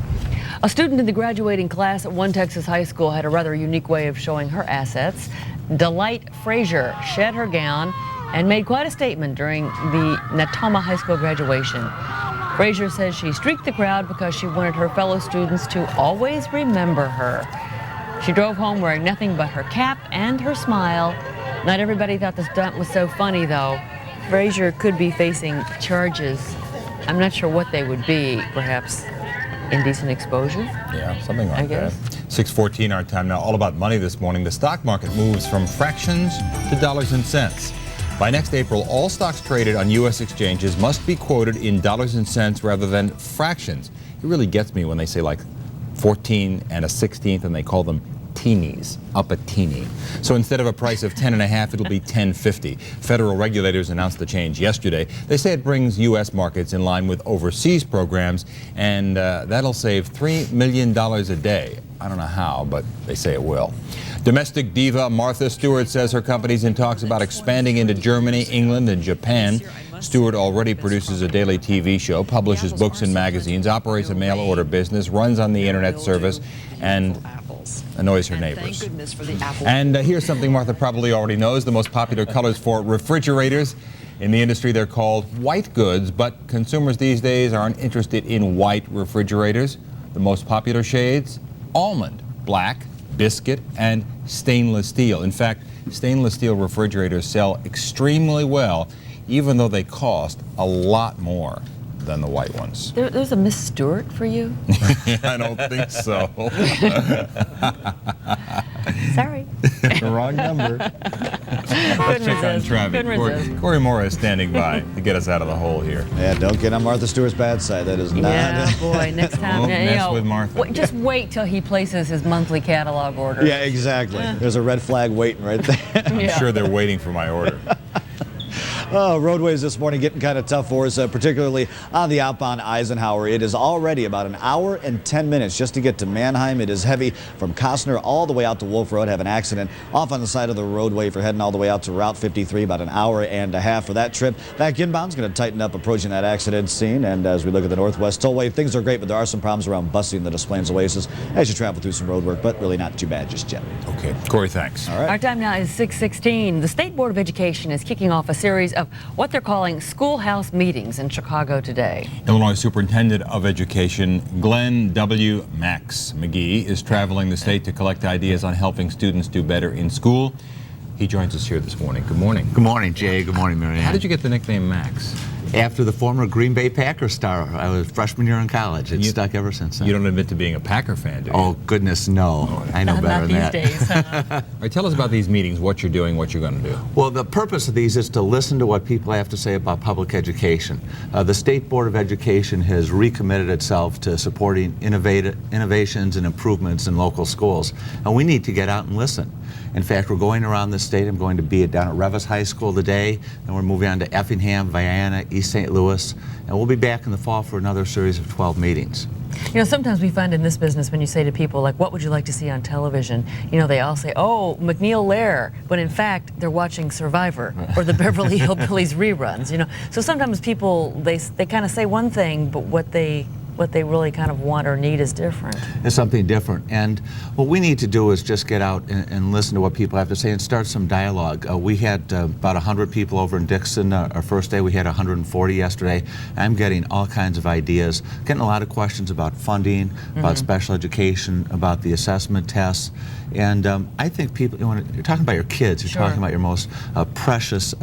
A student in the graduating class at one Texas high school had a rather unique way of showing her assets. Delight Frazier shed her gown and made quite a statement during the Natoma High School graduation. Frazier says she streaked the crowd because she wanted her fellow students to always remember her. She drove home wearing nothing but her cap and her smile. Not everybody thought the stunt was so funny, though. Frazier could be facing charges. I'm not sure what they would be. Perhaps indecent exposure? Yeah, something like that. 6:14 our time now. All About Money this morning. The stock market moves from fractions to dollars and cents. By next April, all stocks traded on U.S. exchanges must be quoted in dollars and cents rather than fractions. It really gets me when they say like 14 and a 16th and they call them teenies, up a teeny. So instead of a price of 10.5, it'll be 10.50. Federal regulators announced the change yesterday. They say it brings U.S. markets in line with overseas programs, and that'll save $3 million a day. I don't know how, but they say it will. Domestic diva Martha Stewart says her company's in talks about expanding into Germany, England, and Japan. Stewart already produces a daily TV show, publishes books and magazines, operates a mail-order business, runs on the internet service, and annoys her neighbors. And here's something Martha probably already knows. The most popular colors for refrigerators. In the industry, they're called white goods, but consumers these days aren't interested in white refrigerators. The most popular shades? Almond, black, biscuit, and stainless steel. In fact, stainless steel refrigerators sell extremely well, even though they cost a lot more than the white ones. There's a Miss Stewart for you? I don't think so. Sorry. Wrong number. Let's check on traffic. Corey Moore is standing by to get us out of the hole here. Yeah, don't get on Martha Stewart's bad side. That is not. Yeah, boy, next time. Don't mess with Martha. Just wait till he places his monthly catalog order. Yeah, exactly. There's a red flag waiting right there. I'm sure they're waiting for my order. Roadways this morning getting kind of tough for us, particularly on the outbound Eisenhower. It is already about an hour and 10 minutes just to get to Mannheim. It is heavy from Costner all the way out to Wolf Road. Have an accident off on the side of the roadway for heading all the way out to Route 53. About an hour and a half for that trip. Back inbound is going to tighten up approaching that accident scene. And as we look at the Northwest Tollway, things are great, but there are some problems around busing the Des Plaines Oasis as you travel through some road work, but really not too bad just yet. Okay. Corey, thanks. All right. Our time now is 6:16. The State Board of Education is kicking off a series of what they're calling schoolhouse meetings in Chicago today. Illinois Superintendent of Education Glenn W. Max McGee is traveling the state to collect ideas on helping students do better in school. He joins us here this morning. Good morning. Good morning, Jay. Good morning, Marianne. How did you get the nickname Max? After the former Green Bay Packers star. I was freshman year in college. It's stuck ever since then. You don't admit to being a Packer fan, do you? Oh, goodness, no. I know better than that. Not these days, huh? All right, tell us about these meetings, what you're doing, what you're going to do. Well, the purpose of these is to listen to what people have to say about public education. The State Board of Education has recommitted itself to supporting innovations and improvements in local schools. And we need to get out and listen. In fact, we're going around the state. I'm going to be down at Revis High School today, and we're moving on to Effingham, Vienna, East St. Louis, and we'll be back in the fall for another series of 12 meetings. You know, sometimes we find in this business when you say to people, like, what would you like to see on television? You know, they all say, oh, McNeil Lair, but in fact, they're watching Survivor or the Beverly Hillbillies reruns, you know. So sometimes people, they kind of say one thing, but what they really kind of want or need is different. It's something different. And what we need to do is just get out and listen to what people have to say and start some dialogue. We had about 100 people over in Dixon our first day. We had 140 yesterday. I'm getting all kinds of ideas, getting a lot of questions about funding, about special education, about the assessment tests. And I think people, when you're talking about your kids, you're talking about your most precious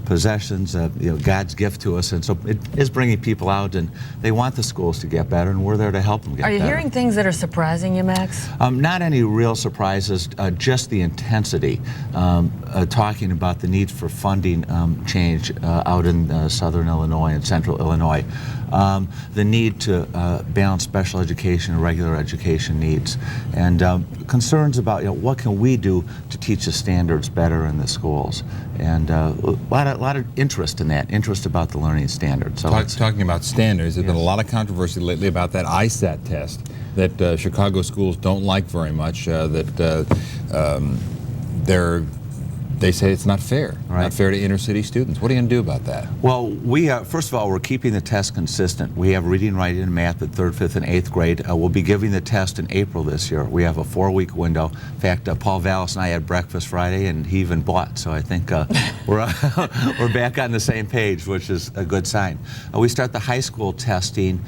possessions, you know, God's gift to us, and so it is bringing people out, and they want the schools to get better, and we're there to help them get better. Are you hearing things that are surprising you, Max? Not any real surprises, just the intensity. Talking about the needs for funding change out in southern Illinois and central Illinois. The need to balance special education and regular education needs, and concerns about, you know, what can we do to teach the standards better in the schools, and a lot of interest in that, interest about the learning standards. So talking about standards, there's been a lot of controversy lately about that ISAT test that Chicago schools don't like very much, they say it's not fair, not fair to inner city students. What are you going to do about that? Well, we first of all, we're keeping the test consistent. We have reading, writing, and math at 3rd, 5th, and 8th grade. We'll be giving the test in April this year. We have a 4-week window. In fact, Paul Vallis and I had breakfast Friday, and he even bought. So I think we're back on the same page, which is a good sign. We start the high school testing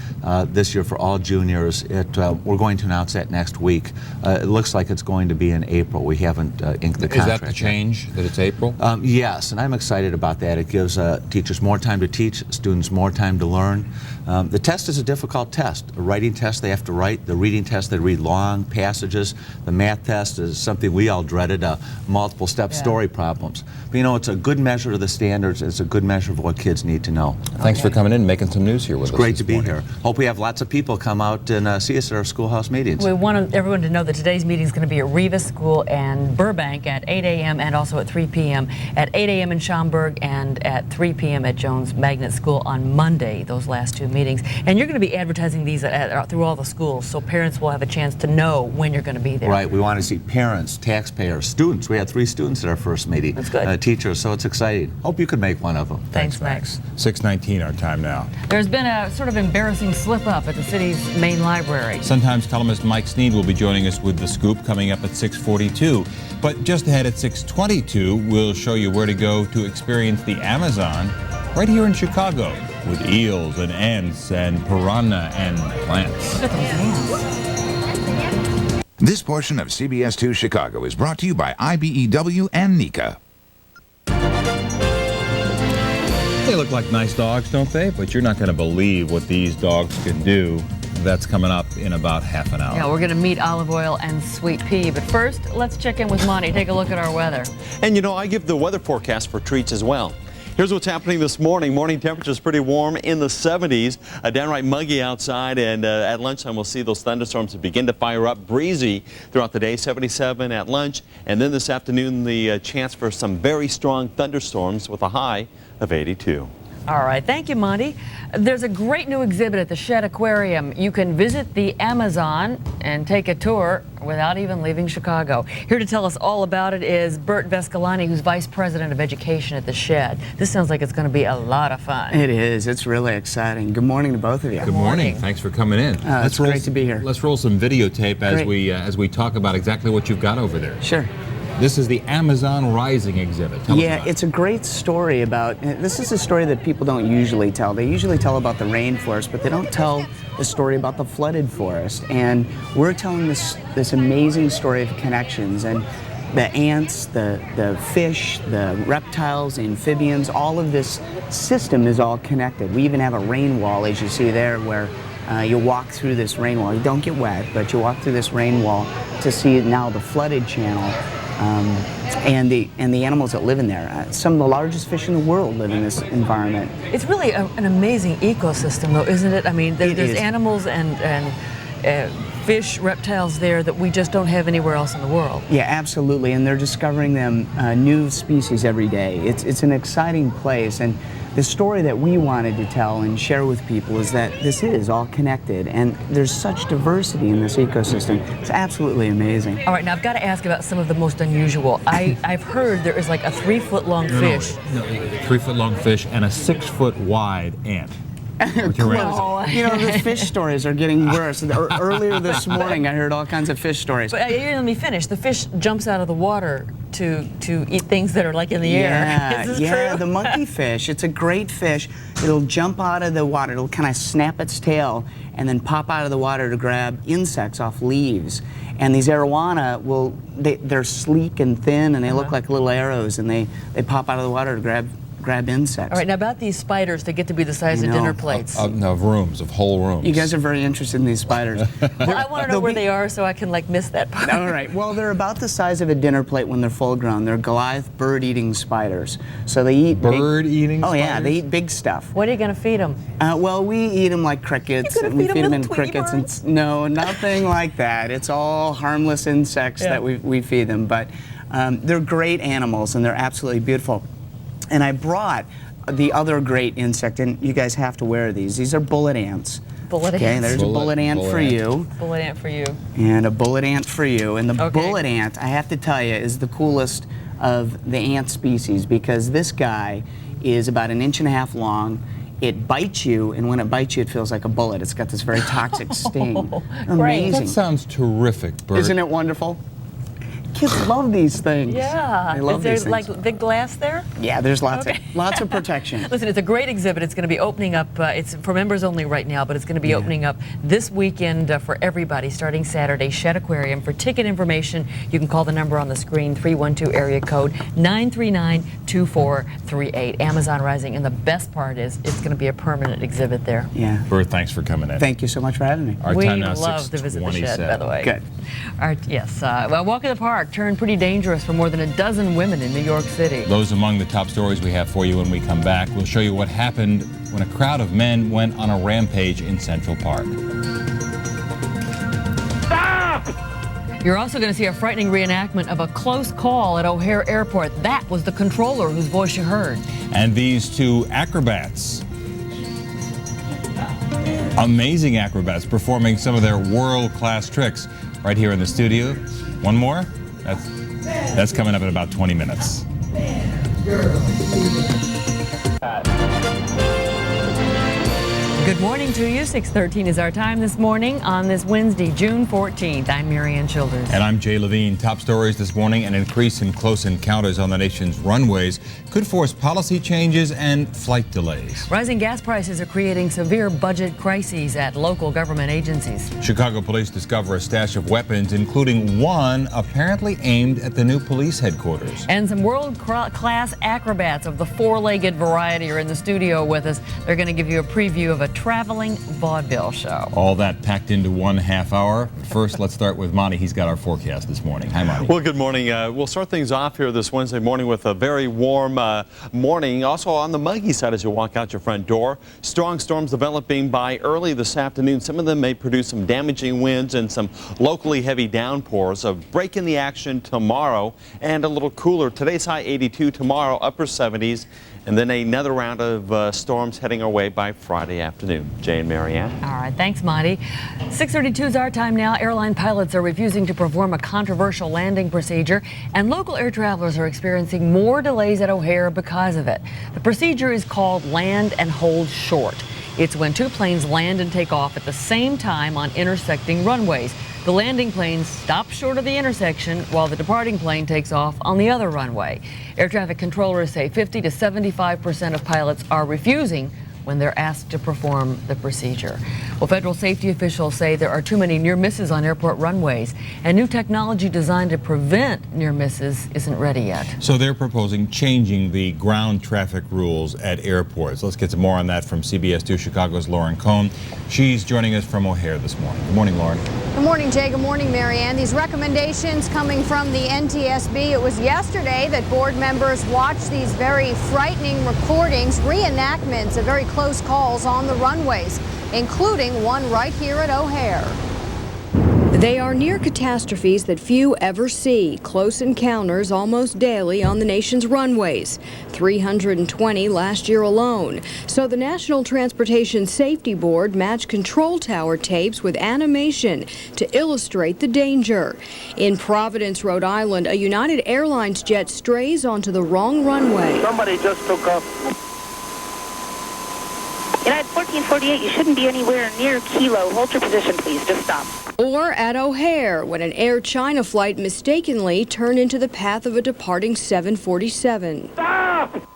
this year for all juniors. We're going to announce that next week. It looks like it's going to be in April. We haven't inked the contract. Is that the change? That it's April? Yes, and I'm excited about that. It gives teachers more time to teach, students more time to learn. The test is a difficult test. A writing test they have to write, the reading test they read long passages, the math test is something we all dreaded, multiple step story problems. But you know, it's a good measure of the standards, it's a good measure of what kids need to know. Thanks for coming in and making some news here with us. It's great to be here. Hope we have lots of people come out and see us at our schoolhouse meetings. We want everyone to know that today's meeting is going to be at Rivas School and Burbank at 8 a.m. and also at 3 p.m., at 8 a.m. in Schaumburg, and at 3 p.m. at Jones Magnet School on Monday, those last two meetings. And you're going to be advertising these through all the schools, so parents will have a chance to know when you're going to be there. Right. We want to see parents, taxpayers, students. We had 3 students at our first meeting. That's good. Teachers, so it's exciting. Hope you can make one of them. Thanks, Max. 6:19 our time now. There's been a sort of embarrassing slip-up at the city's main library. Sun-Times columnist Mike Sneed will be joining us with The Scoop coming up at 6:42. But just ahead at 6:22, we'll show you where to go to experience the Amazon right here in Chicago with eels and ants and piranha and plants. Look at those ants. This portion of CBS 2 Chicago is brought to you by IBEW and NECA. They look like nice dogs, don't they? But you're not going to believe what these dogs can do. That's coming up in about half an hour. Yeah, we're going to meet Olive Oyl and Sweet Pea. But first, let's check in with Monty. Take a look at our weather. And you know, I give the weather forecast for treats as well. Here's what's happening this morning. Morning temperature is pretty warm in the 70s, downright muggy outside, and at lunchtime we'll see those thunderstorms begin to fire up, breezy throughout the day, 77 at lunch, and then this afternoon the chance for some very strong thunderstorms with a high of 82. All right, thank you, Monty. There's a great new exhibit at the Shedd Aquarium. You can visit the Amazon and take a tour without even leaving Chicago. Here to tell us all about it is Bert Vescalani, who's Vice President of Education at the Shedd. This sounds like it's going to be a lot of fun. It is. It's really exciting. Good morning to both of you. Good morning. Thanks for coming in. It's great to be here. Let's roll some videotape as we talk about exactly what you've got over there. Sure. This is the Amazon Rising exhibit. Tell us about it. It's a great story about, this is a story that people don't usually tell. They usually tell about the rainforest, but they don't tell the story about the flooded forest. And we're telling this amazing story of connections, and the ants, the fish, the reptiles, amphibians, all of this system is all connected. We even have a rain wall, as you see there, where you walk through this rain wall. You don't get wet, but you walk through this rain wall to see now the flooded channel. And the animals that live in there. Some of the largest fish in the world live in this environment. It's really an amazing ecosystem, though, isn't it? I mean, there's animals and fish, reptiles there that we just don't have anywhere else in the world. Yeah, absolutely, and they're discovering them new species every day. It's an exciting place, and the story that we wanted to tell and share with people is that this is all connected, and there's such diversity in this ecosystem. It's absolutely amazing. All right, now I've got to ask about some of the most unusual. I've heard there is like a 3-foot-long fish. No, 3-foot-long fish and a 6-foot-wide ant. Close. You know, the fish stories are getting worse. Earlier this morning, I heard all kinds of fish stories. But let me finish. The fish jumps out of the water to eat things that are like in the air. Is this true? The monkey fish. It's a great fish. It'll jump out of the water. It'll kind of snap its tail and then pop out of the water to grab insects off leaves. And these arowana they're sleek and thin, and they look like little arrows, and they pop out of the water to grab insects. All right, now about these spiders that get to be the size of dinner plates. Of rooms, of whole rooms. You guys are very interested in these spiders. Well, I want to know where they are so I can miss that part. All right, well, they're about the size of a dinner plate when they're full grown. They're Goliath bird-eating spiders. So they eat bird-eating spiders? Oh yeah, they eat big stuff. What are you going to feed them? Well, we eat them like crickets. You're We feed feed them them in crickets. And, no, nothing like that. It's all harmless insects that we feed them. But they're great animals, and they're absolutely beautiful. And I brought the other great insect, and you guys have to wear these. These are bullet ants. Bullet ants. Okay, there's a bullet ant for you. Bullet ant for you. And a bullet ant for you. And the bullet ant, I have to tell you, is the coolest of the ant species, because this guy is about 1.5 inches long. It bites you, and when it bites you, it feels like a bullet. It's got this very toxic sting. Amazing. That sounds terrific, Bert. Isn't it wonderful? Kids love these things. Yeah. They love these things. Is there big glass there? Yeah, there's lots of protection. Listen, it's a great exhibit. It's going to be opening up. It's for members only right now, but it's going to be opening up this weekend for everybody starting Saturday. Shedd Aquarium. For ticket information, you can call the number on the screen, 312 area code 939-2438. Amazon Rising, and the best part is it's going to be a permanent exhibit there. Yeah. Bert, thanks for coming in. Thank you so much for having me. Our time now, We love to visit the Shedd, by the way. Good. All right, yes. Well, Walk in the Park turned pretty dangerous for more than a dozen women in New York City. Those among the top stories we have for you when we come back. We'll show you what happened when a crowd of men went on a rampage in Central Park. Stop! You're also going to see a frightening reenactment of a close call at O'Hare Airport. That was the controller whose voice you heard. And these two acrobats, amazing acrobats, performing some of their world-class tricks right here in the studio. One more? That's coming up in about 20 minutes. Good morning to you. 6:13 is our time this morning on this Wednesday, June 14th. I'm Marianne Childers. And I'm Jay Levine. Top stories this morning: an increase in close encounters on the nation's runways could force policy changes and flight delays. Rising gas prices are creating severe budget crises at local government agencies. Chicago police discover a stash of weapons, including one apparently aimed at the new police headquarters. And some world-class acrobats of the four-legged variety are in the studio with us. They're going to give you a preview of a traveling vaudeville show. All that packed into 1/2 hour. First, let's start with Monty. He's got our forecast this morning. Hi, Monty. Well, good morning. We'll start things off here this Wednesday morning with a very warm morning. Also on the muggy side as you walk out your front door. Strong storms developing by early this afternoon. Some of them may produce some damaging winds and some locally heavy downpours. A break in the action tomorrow and a little cooler. Today's high 82, tomorrow upper 70s. And then another round of storms heading our way by Friday afternoon. Jay and Marianne. All right, thanks, Monty. 6:32 is our time now. Airline pilots are refusing to perform a controversial landing procedure, and local air travelers are experiencing more delays at O'Hare because of it. The procedure is called land and hold short. It's when two planes land and take off at the same time on intersecting runways. The landing planes stop short of the intersection while the departing plane takes off on the other runway. Air traffic controllers say 50 to 75% of pilots are refusing when they're asked to perform the procedure. Well, federal safety officials say there are too many near misses on airport runways, and new technology designed to prevent near misses isn't ready yet. So they're proposing changing the ground traffic rules at airports. Let's get some more on that from CBS 2 Chicago's Lauren Cohn. She's joining us from O'Hare this morning. Good morning, Lauren. Good morning, Jay. Good morning, Marianne. These recommendations coming from the NTSB. It was yesterday that board members watched these very frightening recordings, reenactments of very close calls on the runways, including one right here at O'Hare. They are near catastrophes that few ever see. Close encounters almost daily on the nation's runways. 320 last year alone. So the National Transportation Safety Board matched control tower tapes with animation to illustrate the danger. In Providence, Rhode Island, a United Airlines jet strays onto the wrong runway. Somebody just took off. United 1448, you shouldn't be anywhere near Kilo. Hold your position, please. Just stop. Or at O'Hare, when an Air China flight mistakenly turned into the path of a departing 747. Stop!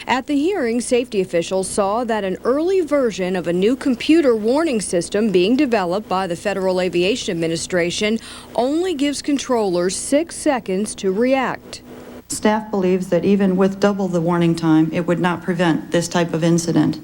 At the hearing, safety officials saw that an early version of a new computer warning system being developed by the Federal Aviation Administration only gives controllers 6 seconds to react. Staff believes that even with double the warning time, it would not prevent this type of incident.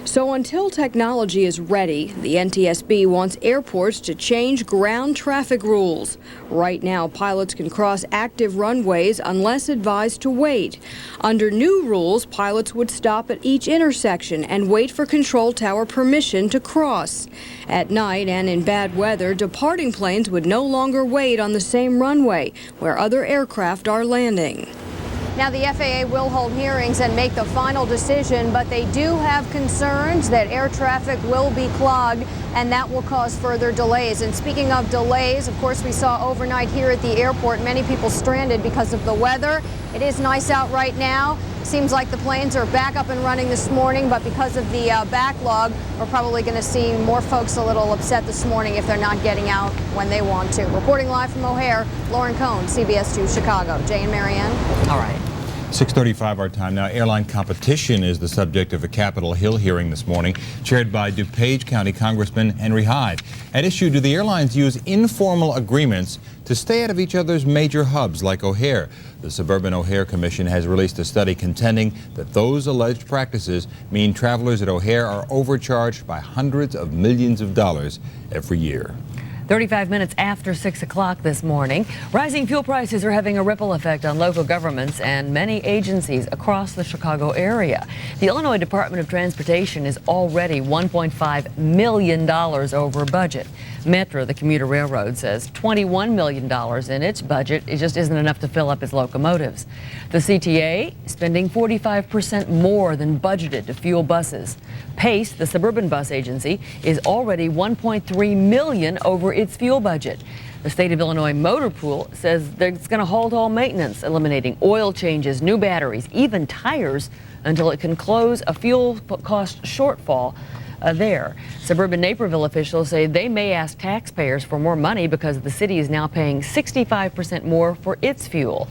So until technology is ready, the NTSB wants airports to change ground traffic rules. Right now, pilots can cross active runways unless advised to wait. Under new rules, pilots would stop at each intersection and wait for control tower permission to cross. At night and in bad weather, departing planes would no longer wait on the same runway where other aircraft are landing. Now, the FAA will hold hearings and make the final decision, but they do have concerns that air traffic will be clogged, and that will cause further delays. And speaking of delays, of course, we saw overnight here at the airport many people stranded because of the weather. It is nice out right now. Seems like the planes are back up and running this morning, but because of the backlog, we're probably going to see more folks a little upset this morning if they're not getting out when they want to. Reporting live from O'Hare, Lauren Cohn, CBS 2 Chicago. Jay and Marianne. All right. 6:35 our time now. Airline competition is the subject of a Capitol Hill hearing this morning, chaired by DuPage County Congressman Henry Hyde. At issue, do the airlines use informal agreements to stay out of each other's major hubs like O'Hare? The Suburban O'Hare Commission has released a study contending that those alleged practices mean travelers at O'Hare are overcharged by hundreds of millions of dollars every year. 35 minutes after 6 o'clock this morning, rising fuel prices are having a ripple effect on local governments and many agencies across the Chicago area. The Illinois Department of Transportation is already $1.5 million over budget. Metra, the commuter railroad, says $21 million in its budget. It just isn't enough to fill up its locomotives. The CTA spending 45% more than budgeted to fuel buses. Pace, the suburban bus agency, is already $1.3 million over its fuel budget. The state of Illinois Motor Pool says that it's going to halt all maintenance, eliminating oil changes, new batteries, even tires, until it can close a fuel cost shortfall there. Suburban Naperville officials say they may ask taxpayers for more money because the city is now paying 65% more for its fuel.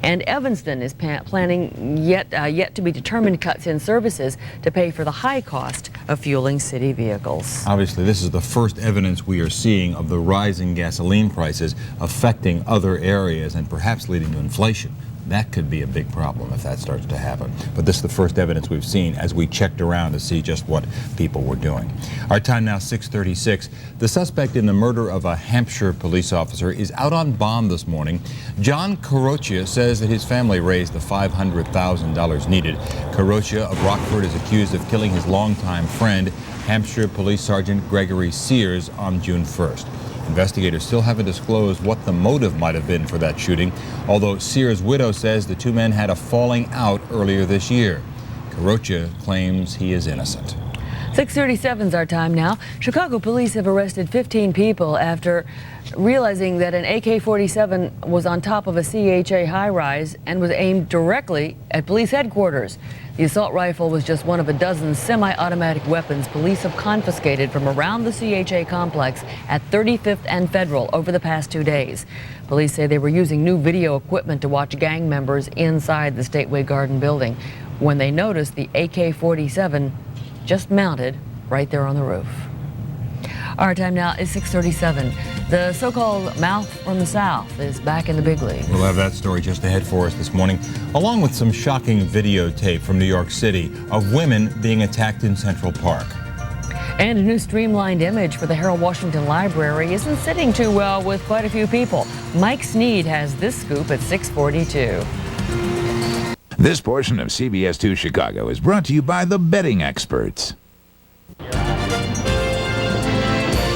And Evanston is planning yet to be determined cuts in services to pay for the high cost of fueling city vehicles. Obviously, this is the first evidence we are seeing of the rising gasoline prices affecting other areas and perhaps leading to inflation. That could be a big problem if that starts to happen. But this is the first evidence we've seen as we checked around to see just what people were doing. Our time now 6:36. The suspect in the murder of a Hampshire police officer is out on bond this morning. John Carocia says that his family raised the $500,000 needed. Carocia of Rockford is accused of killing his longtime friend, Hampshire Police Sergeant Gregory Sears, on June 1st. Investigators still haven't disclosed what the motive might have been for that shooting, although Sears' widow says the two men had a falling out earlier this year. Carocia claims he is innocent. 6:37 is our time now. Chicago police have arrested 15 people after realizing that an AK-47 was on top of a CHA high-rise and was aimed directly at police headquarters. The assault rifle was just one of a dozen semi-automatic weapons police have confiscated from around the CHA complex at 35th and Federal over the past 2 days. Police say they were using new video equipment to watch gang members inside the Stateway Garden building when they noticed the AK-47 just mounted right there on the roof. Our time now is 6:37. The so-called mouth from the South is back in the big leagues. We'll have that story just ahead for us this morning, along with some shocking videotape from New York City of women being attacked in Central Park. And a new streamlined image for the Harold Washington Library isn't sitting too well with quite a few people. Mike Sneed has this scoop at 6:42. This portion of CBS 2 Chicago is brought to you by the betting experts.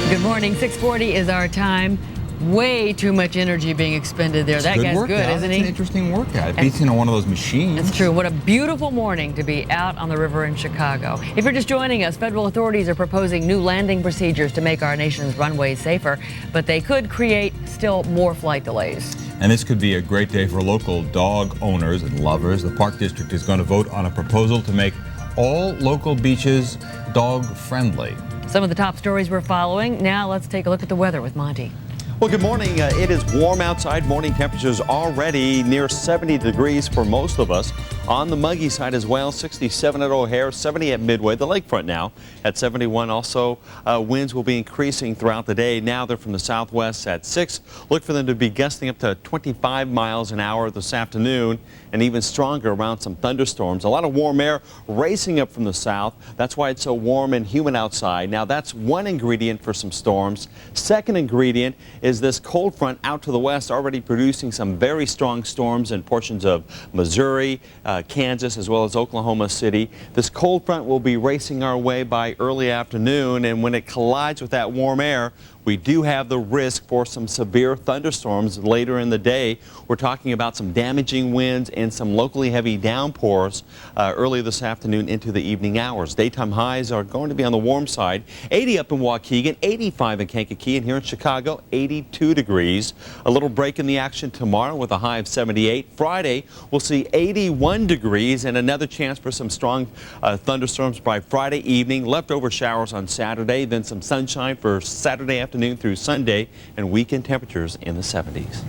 Good morning. 6:40 is our time. Way too much energy being expended there. That guy's good, isn't he? It's an interesting workout. It beats, one of those machines. It's true. What a beautiful morning to be out on the river in Chicago. If you're just joining us, federal authorities are proposing new landing procedures to make our nation's runways safer, but they could create still more flight delays. And this could be a great day for local dog owners and lovers. The Park District is going to vote on a proposal to make all local beaches dog-friendly. Some of the top stories we're following. Now let's take a look at the weather with Monty. Well, good morning. It is warm outside. Morning temperatures already near 70 degrees for most of us. On the muggy side as well, 67 at O'Hare, 70 at Midway. The lakefront now at 71. Also, winds will be increasing throughout the day. Now they're from the southwest at 6. Look for them to be gusting up to 25 miles an hour this afternoon, and even stronger around some thunderstorms. A lot of warm air racing up from the south. That's why it's so warm and humid outside. Now that's one ingredient for some storms. Second ingredient is this cold front out to the west, already producing some very strong storms in portions of Missouri, Kansas, as well as Oklahoma City. This cold front will be racing our way by early afternoon, and when it collides with that warm air, we do have the risk for some severe thunderstorms later in the day. We're talking about some damaging winds and some locally heavy downpours early this afternoon into the evening hours. Daytime highs are going to be on the warm side. 80 up in Waukegan, 85 in Kankakee, and here in Chicago, 82 degrees. A little break in the action tomorrow with a high of 78. Friday, we'll see 81 degrees and another chance for some strong thunderstorms by Friday evening. Leftover showers on Saturday, then some sunshine for Saturday afternoon through Sunday, and weekend temperatures in the 70s.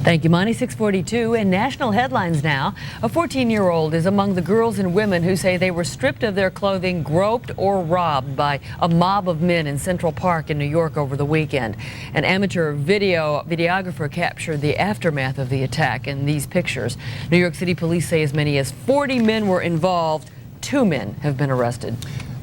Thank you, Monty. 6:42 and national headlines now. A 14-year-old is among the girls and women who say they were stripped of their clothing, groped or robbed by a mob of men in Central Park in New York over the weekend. An amateur videographer captured the aftermath of the attack in these pictures. New York City police say as many as 40 men were involved. 2 men have been arrested.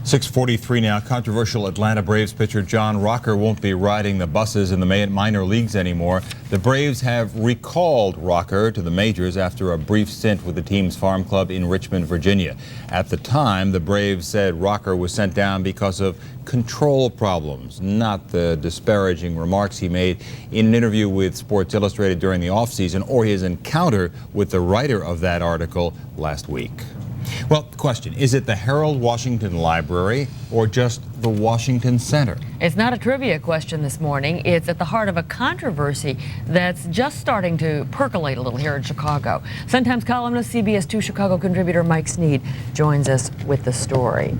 6:43 now. Controversial Atlanta Braves pitcher John Rocker won't be riding the buses in the minor leagues anymore. The Braves have recalled Rocker to the majors after a brief stint with the team's farm club in Richmond, Virginia. At the time, the Braves said Rocker was sent down because of control problems, not the disparaging remarks he made in an interview with Sports Illustrated during the offseason or his encounter with the writer of that article last week. Well, the question, is it the Harold Washington Library or just the Washington Center? It's not a trivia question this morning. It's at the heart of a controversy that's just starting to percolate a little here in Chicago. Sun-Times columnist, CBS 2 Chicago contributor Mike Sneed joins us with the story.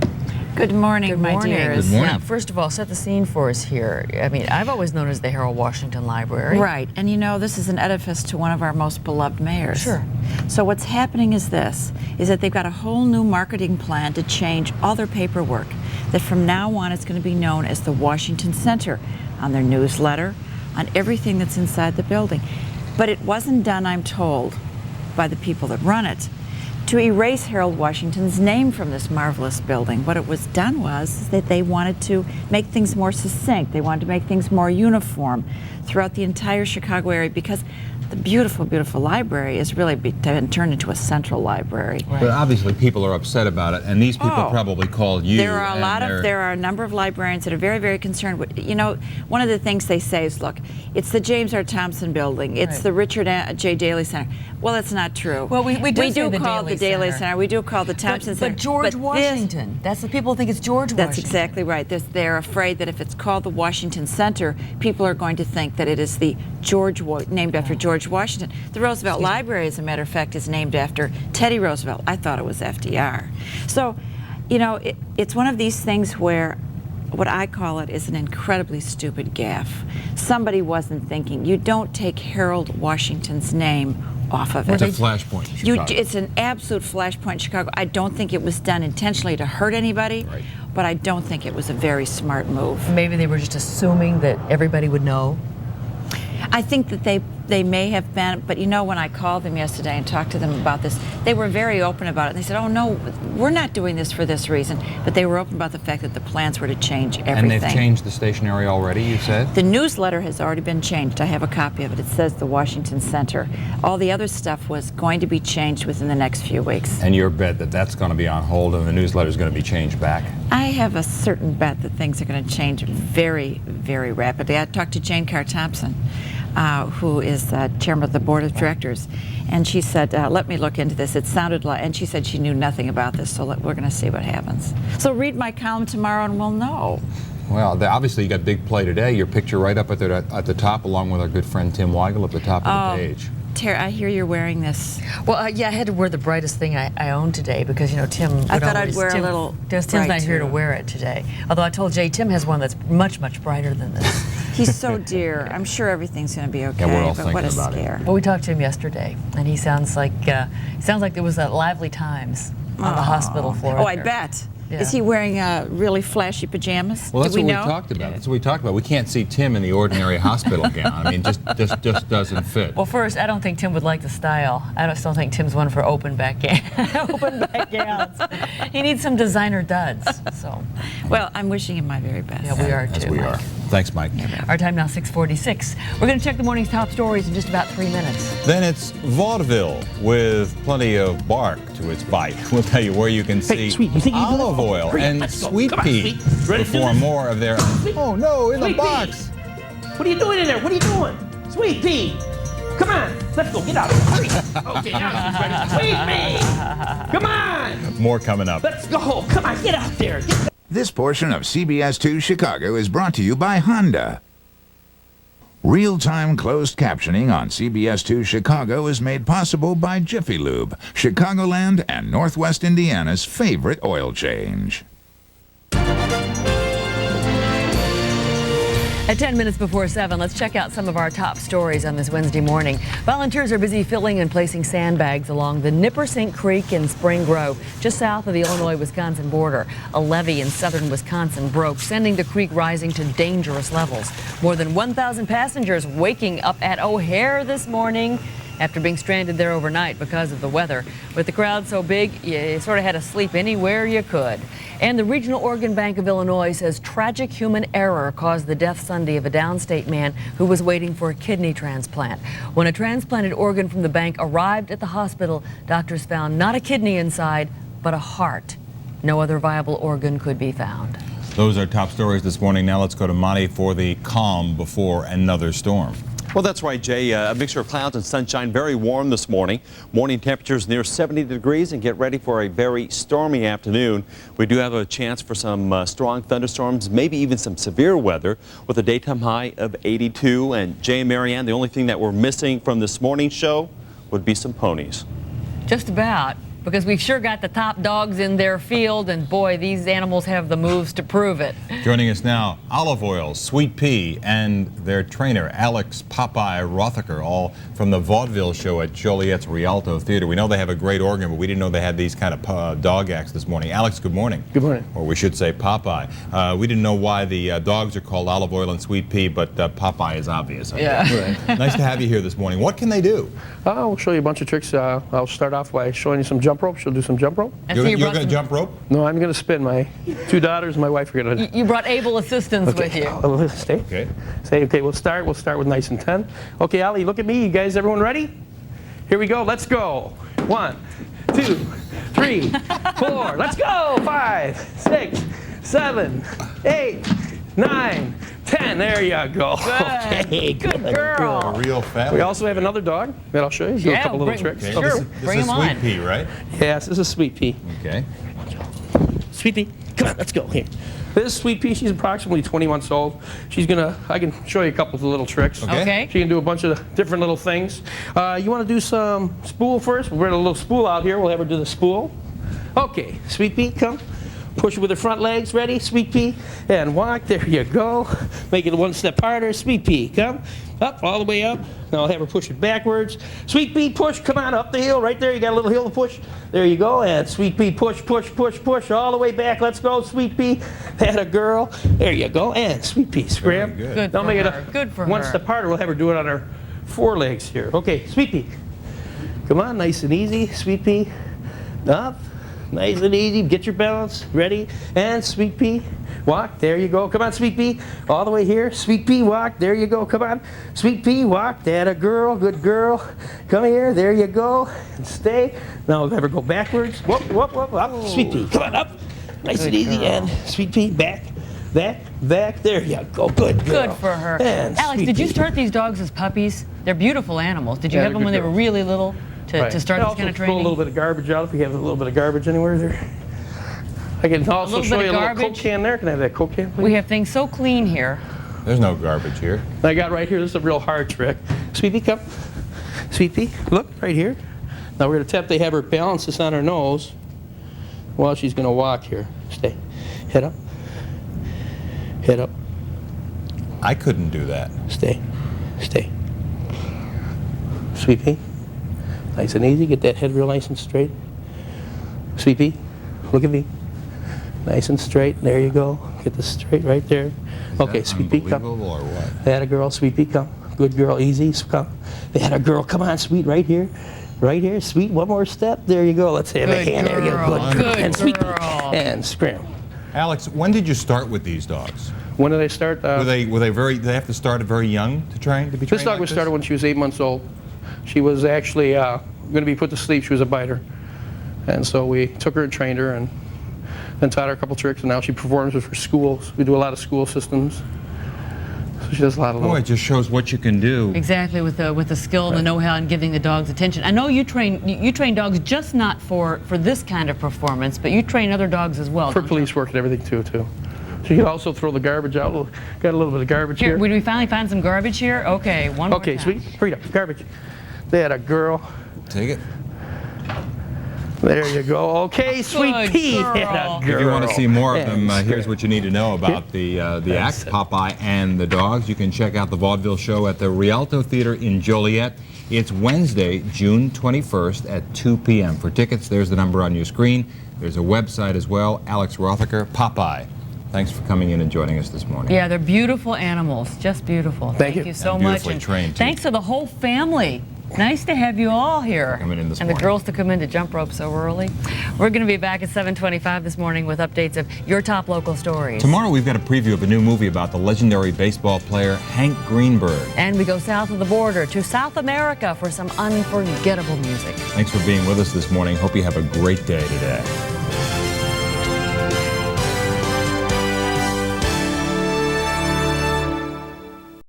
Good morning, my dears. Good morning. Now, first of all, set the scene for us here. I mean, I've always known it as the Harold Washington Library. Right, and you know, this is an edifice to one of our most beloved mayors. Sure. So what's happening is this, is that they've got a whole new marketing plan to change all their paperwork, that from now on it's going to be known as the Washington Center, on their newsletter, on everything that's inside the building. But it wasn't done, I'm told, by the people that run it, to erase Harold Washington's name from this marvelous building. What it was done was that they wanted to make things more succinct. They wanted to make things more uniform throughout the entire Chicago area, because the beautiful, beautiful library is really been turned into a central library. Right. But obviously people are upset about it, and these people probably called you. There are a number of librarians that are very, very concerned with, you know, one of the things they say is, look, it's the James R. Thompson building, it's the Richard J. Daley Center. Well, that's not true. Well, we do call the Daley Center. We do call the Thompson Center. But George Washington, that's the people think it's George Washington. That's exactly right. They're afraid that if it's called the Washington Center, people are going to think that it is the named after George Washington. The Roosevelt Library, as a matter of fact, is named after Teddy Roosevelt. I thought it was FDR. So, you know, it's one of these things where what I call it is an incredibly stupid gaffe. Somebody wasn't thinking. You don't take Harold Washington's name off of it. It's a flashpoint in Chicago. It's an absolute flashpoint in Chicago. I don't think it was done intentionally to hurt anybody, but I don't think it was a very smart move. Maybe they were just assuming that everybody would know. I think that they may have been, but you know, when I called them yesterday and talked to them about this, they were very open about it. And they said, oh no, we're not doing this for this reason. But they were open about the fact that the plans were to change everything. And they've changed the stationery already, you said? The newsletter has already been changed. I have a copy of it. It says the Washington Center. All the other stuff was going to be changed within the next few weeks. And your bet that that's going to be on hold and the newsletter is going to be changed back? I have a certain bet that things are going to change very, very rapidly. I talked to Jane Carr Thompson, who is chairman of the board of directors, and she said, let me look into this. It sounded like, and she said she knew nothing about this, so we're going to see what happens. So read my column tomorrow and we'll know. Well, obviously you got big play today. Your picture right up at the top, along with our good friend Tim Weigel at the top of the page. Tara, I hear you're wearing this. Well, yeah, I had to wear the brightest thing I own today because, you know, Tim would I thought always, I'd wear a little Tim's bright not here too. to wear it today. Although I told Jay, Tim has one that's much, much brighter than this. He's so dear. I'm sure everything's going to be okay, Yeah, we're all but what a thinking about it. scare. Well, we talked to him yesterday, and he sounds like there was lively times on the hospital floor. Oh, I there. bet. Yeah. Is he wearing really flashy pajamas? Well, that's Do we what know? we talked about. That's what we talked about. We can't see Tim in the ordinary hospital gown. I mean, just doesn't fit. Well, first, I don't think Tim would like the style. I still think Tim's one for open back gowns. He needs some designer duds. So, well, I'm wishing him my very best. yeah, we are As too. we are. Thanks, Mike. Our time now 6:46. We're going to check the morning's top stories in just about 3 minutes. Then it's vaudeville with plenty of bark to its bite. We'll tell you where you can see olive oil and Sweet Pea before more of their. Oh no! In the box. What are you doing in there? What are you doing? Sweet Pea! Come on, let's go. Get out. Hurry. Okay, now she's ready. Sweet Pea! Come on! More coming up. Let's go. Come on, get out there. This portion of CBS 2 Chicago is brought to you by Honda. Real-time closed captioning on CBS 2 Chicago is made possible by Jiffy Lube, Chicagoland and Northwest Indiana's favorite oil change. At 10 minutes before 7, let's check out some of our top stories on this Wednesday morning. Volunteers are busy filling and placing sandbags along the Nippersink Creek in Spring Grove, just south of the Illinois-Wisconsin border. A levee in southern Wisconsin broke, sending the creek rising to dangerous levels. More than 1,000 passengers waking up at O'Hare this morning after being stranded there overnight because of the weather. With the crowd so big, you sort of had to sleep anywhere you could. And the Regional Organ Bank of Illinois says tragic human error caused the death Sunday of a downstate man who was waiting for a kidney transplant. When a transplanted organ from the bank arrived at the hospital, doctors found not a kidney inside, but a heart. No other viable organ could be found. Those are top stories this morning. Now let's go to Monty for the calm before another storm. Well, that's right, Jay. A mixture of clouds and sunshine, very warm this morning. Morning temperatures near 70 degrees, and get ready for a very stormy afternoon. We do have a chance for some strong thunderstorms, maybe even some severe weather, with a daytime high of 82. And Jay and Marianne, the only thing that we're missing from this morning's show would be some ponies. Just about, because we've sure got the top dogs in their field, and boy, these animals have the moves to prove it. Joining us now, Olive Oil, Sweet Pea, and their trainer, Alex Popeye Rothacker, all from the vaudeville show at Joliet's Rialto Theater. We know they have a great organ, but we didn't know they had these kind of dog acts this morning. Alex, good morning. Good morning. Or we should say Popeye. We didn't know why the dogs are called Olive Oil and Sweet Pea, but Popeye is obvious. Yeah. Right. Nice to have you here this morning. What can they do? We'll show you a bunch of tricks. I'll start off by showing you some jump rope. She'll do some jump rope. You're going to jump rope? No, I'm going to spin. My two daughters and my wife are going to. You brought able assistants with you. Stay. Okay. Stay. Okay, we'll start with nice and 10. Okay, Allie, look at me. You guys, everyone ready? Here we go. Let's go. 1, 2, 3, 4. Let's go. 5, 6, 7, 8, 9, 10. There you go. Good. Okay, good girl. A real family. We also have another dog that I'll show you. Do a couple little tricks. Okay. Sure. This is Sweet Pea, right? Yes, this is Sweet Pea. Okay. Sweet Pea, come on, let's go. Here. This is Sweet Pea. She's approximately 20 months old. I can show you a couple of little tricks. Okay. She can do a bunch of different little things. You want to do some spool first? We'll bring a little spool out here. We'll have her do the spool. Okay, Sweet Pea, come. Push it with her front legs. Ready? Sweet Pea. And walk. There you go. Make it one step harder. Sweet Pea, come. Up, all the way up. Now I'll have her push it backwards. Sweet Pea, push. Come on, up the hill. Right there. You got a little hill to push. There you go. And Sweet Pea, push, push, push, push. All the way back. Let's go, Sweet Pea. That a girl. There you go. And Sweet Pea, scram. Good Now for make her. it Good for one her. step harder. We'll have her do it on her forelegs here. Okay, Sweet Pea. Come on, nice and easy. Sweet Pea. Up. Nice and easy. Get your balance. Ready? And Sweet Pea. Walk. There you go. Come on, Sweet Pea. All the way here. Sweet Pea. Walk. There you go. Come on. Sweet Pea. Walk. That a girl. Good girl. Come here. There you go. And stay. Now we'll have her go backwards. Whoop, whoop, whoop. Up. Sweet Pea. Come on. Up. Nice and easy. And Sweet Pea. Back. Back. Back. There you go. Good girl. Good for her. And Alex, Sweet did you Pea. start these dogs as puppies? They're beautiful animals. Did you Yeah, have them they're when good they were girls. really little to Right. start And this kind of also throw a training? little bit of garbage out if you have a little bit of garbage anywhere there. I can also little show bit you a of little Coke garbage? can there. Can I have that Coke can, please? We have things so clean here. There's no garbage here. I got right here. This is a real hard trick. Sweet Pea, come. Sweet Pea, look right here. Now we're going to they have her balance this on her nose while she's going to walk here. Stay. Head up. Head up. I couldn't do that. Stay. Stay. Sweet Pea. Nice and easy. Get that head real nice and straight. Sweet Pea, look at me. Nice and straight. There you go. Get this straight right there. Okay, Sweet Pea, come. Unbelievable or what? That a girl. Sweet Pea, come. Good girl. Easy. Come. That a girl. Come on, Sweet. Right here. Right here. Sweet. One more step. There you go. Let's have a hand. There you go. Good. And Sweet Pea. And scram. Alex, when did you start with these dogs? When did I start? Were they they have to start very young to be trained? This dog was started when she was 8 months old. She was actually going to be put to sleep. She was a biter. And so we took her and trained her and then taught her a couple tricks, and now she performs with her schools. We do a lot of school systems. So she does a lot of Oh, it just shows what you can do. Exactly, with the skill and the know-how and giving the dogs attention. I know you train dogs just not for this kind of performance, but you train other dogs as well. for police work and everything too. So you can also throw the garbage out. Got a little bit of garbage here. Did we finally find some garbage here? Okay, one more Okay, time. Sweet. Hurry up. Garbage. That a girl. Take it. There you go. Okay, Sweet Good Pea. girl. That a girl. If you want to see more of them, And here's what you need to know about the act, Popeye and the Dogs. You can check out the vaudeville show at the Rialto Theater in Joliet. It's Wednesday, June 21st at 2 p.m. For tickets, there's the number on your screen. There's a website as well, Alex Rothacker, Popeye. Thanks for coming in and joining us this morning. Yeah, they're beautiful animals, just beautiful. Thank you so And much. beautifully trained, too. Thanks to the whole family Nice to have you all here. Coming in this and morning. the girls to come in to jump rope so early. We're going to be back at 7:25 this morning with updates of your top local stories. Tomorrow we've got a preview of a new movie about the legendary baseball player Hank Greenberg. And we go south of the border to South America for some unforgettable music. Thanks for being with us this morning. Hope you have a great day today.